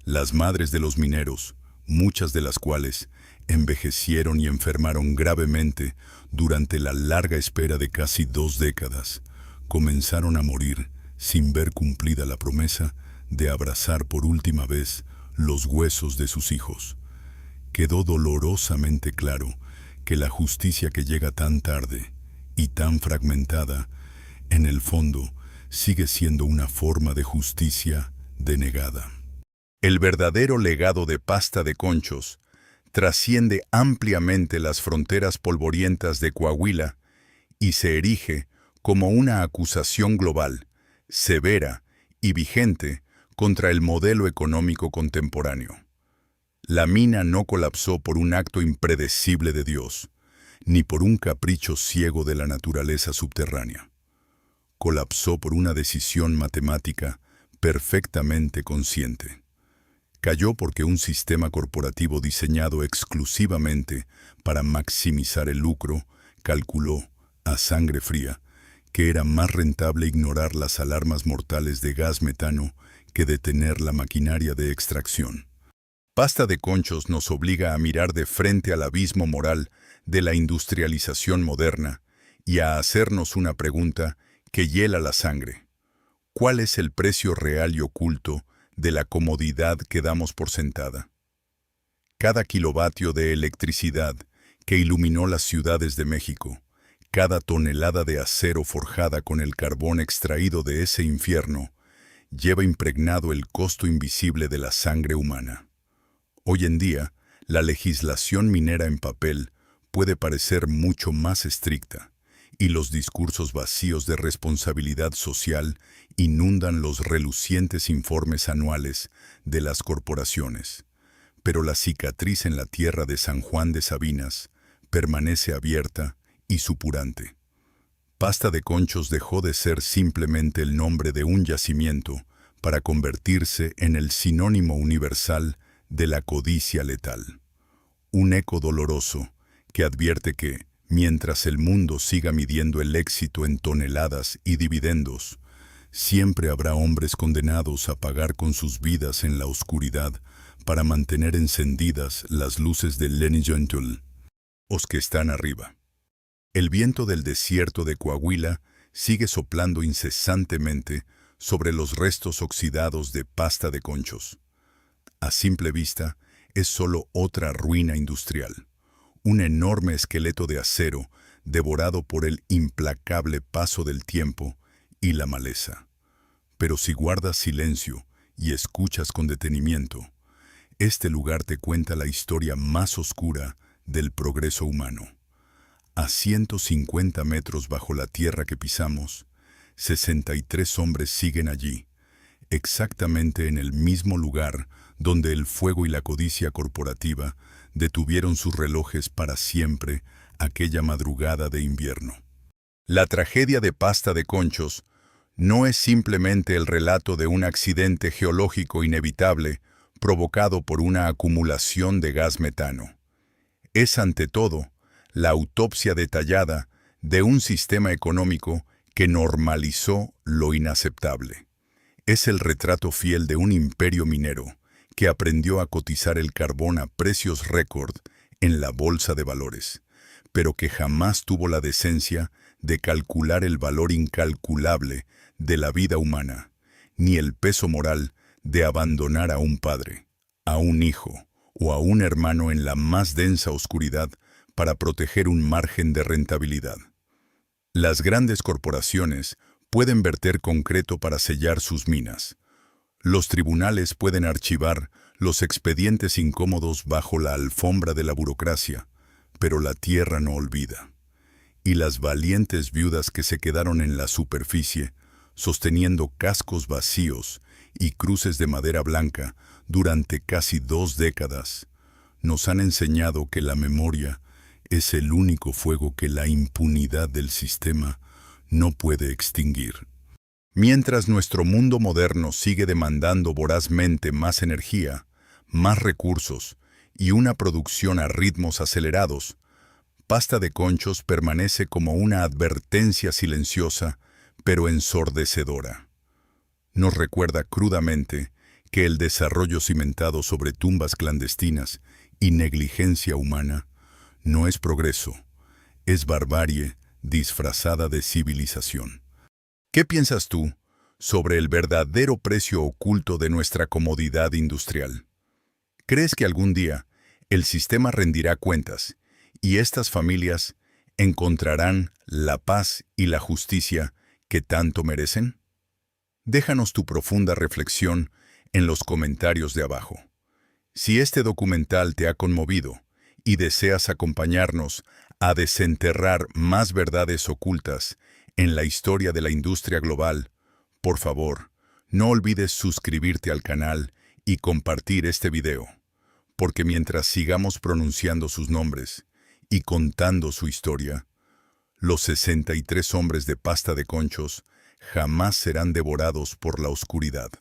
Speaker 1: Las madres de los mineros, muchas de las cuales envejecieron y enfermaron gravemente durante la larga espera de casi 2 décadas, comenzaron a morir sin ver cumplida la promesa de abrazar por última vez los huesos de sus hijos. Quedó dolorosamente claro que la justicia que llega tan tarde y tan fragmentada, en el fondo, sigue siendo una forma de justicia denegada. El verdadero legado de Pasta de Conchos trasciende ampliamente las fronteras polvorientas de Coahuila y se erige como una acusación global, severa y vigente contra el modelo económico contemporáneo. La mina no colapsó por un acto impredecible de Dios, ni por un capricho ciego de la naturaleza subterránea. Colapsó por una decisión matemática perfectamente consciente. Cayó porque un sistema corporativo diseñado exclusivamente para maximizar el lucro calculó, a sangre fría, que era más rentable ignorar las alarmas mortales de gas metano que detener la maquinaria de extracción. Pasta de Conchos nos obliga a mirar de frente al abismo moral de la industrialización moderna y a hacernos una pregunta que hiela la sangre. ¿Cuál es el precio real y oculto de la comodidad que damos por sentada? Cada kilovatio de electricidad que iluminó las ciudades de México, cada tonelada de acero forjada con el carbón extraído de ese infierno, lleva impregnado el costo invisible de la sangre humana. Hoy en día, la legislación minera en papel puede parecer mucho más estricta, y los discursos vacíos de responsabilidad social inundan los relucientes informes anuales de las corporaciones. Pero la cicatriz en la tierra de San Juan de Sabinas permanece abierta y supurante. Pasta de Conchos dejó de ser simplemente el nombre de un yacimiento para convertirse en el sinónimo universal de la codicia letal. Un eco doloroso que advierte que, mientras el mundo siga midiendo el éxito en toneladas y dividendos, siempre habrá hombres condenados a pagar con sus vidas en la oscuridad para mantener encendidas las luces del Lenigentul, os que están arriba. El viento del desierto de Coahuila sigue soplando incesantemente sobre los restos oxidados de Pasta de Conchos. A simple vista, es solo otra ruina industrial, un enorme esqueleto de acero devorado por el implacable paso del tiempo y la maleza. Pero si guardas silencio y escuchas con detenimiento, este lugar te cuenta la historia más oscura del progreso humano. A 150 metros bajo la tierra que pisamos, 63 hombres siguen allí, exactamente en el mismo lugar donde el fuego y la codicia corporativa detuvieron sus relojes para siempre aquella madrugada de invierno. La tragedia de Pasta de Conchos no es simplemente el relato de un accidente geológico inevitable provocado por una acumulación de gas metano. Es ante todo la autopsia detallada de un sistema económico que normalizó lo inaceptable. Es el retrato fiel de un imperio minero que aprendió a cotizar el carbón a precios récord en la bolsa de valores, pero que jamás tuvo la decencia de calcular el valor incalculable de la vida humana, ni el peso moral de abandonar a un padre, a un hijo o a un hermano en la más densa oscuridad para proteger un margen de rentabilidad. Las grandes corporaciones pueden verter concreto para sellar sus minas. Los tribunales pueden archivar los expedientes incómodos bajo la alfombra de la burocracia, pero la tierra no olvida. Y las valientes viudas que se quedaron en la superficie, sosteniendo cascos vacíos y cruces de madera blanca durante casi 2 décadas, nos han enseñado que la memoria es el único fuego que la impunidad del sistema no puede extinguir. Mientras nuestro mundo moderno sigue demandando vorazmente más energía, más recursos y una producción a ritmos acelerados, Pasta de Conchos permanece como una advertencia silenciosa, pero ensordecedora. Nos recuerda crudamente que el desarrollo cimentado sobre tumbas clandestinas y negligencia humana no es progreso, es barbarie disfrazada de civilización. ¿Qué piensas tú sobre el verdadero precio oculto de nuestra comodidad industrial? ¿Crees que algún día el sistema rendirá cuentas y estas familias encontrarán la paz y la justicia que tanto merecen? Déjanos tu profunda reflexión en los comentarios de abajo. Si este documental te ha conmovido y deseas acompañarnos a desenterrar más verdades ocultas en la historia de la industria global, por favor, no olvides suscribirte al canal y compartir este video, porque mientras sigamos pronunciando sus nombres y contando su historia, los 63 hombres de Pasta de Conchos jamás serán devorados por la oscuridad.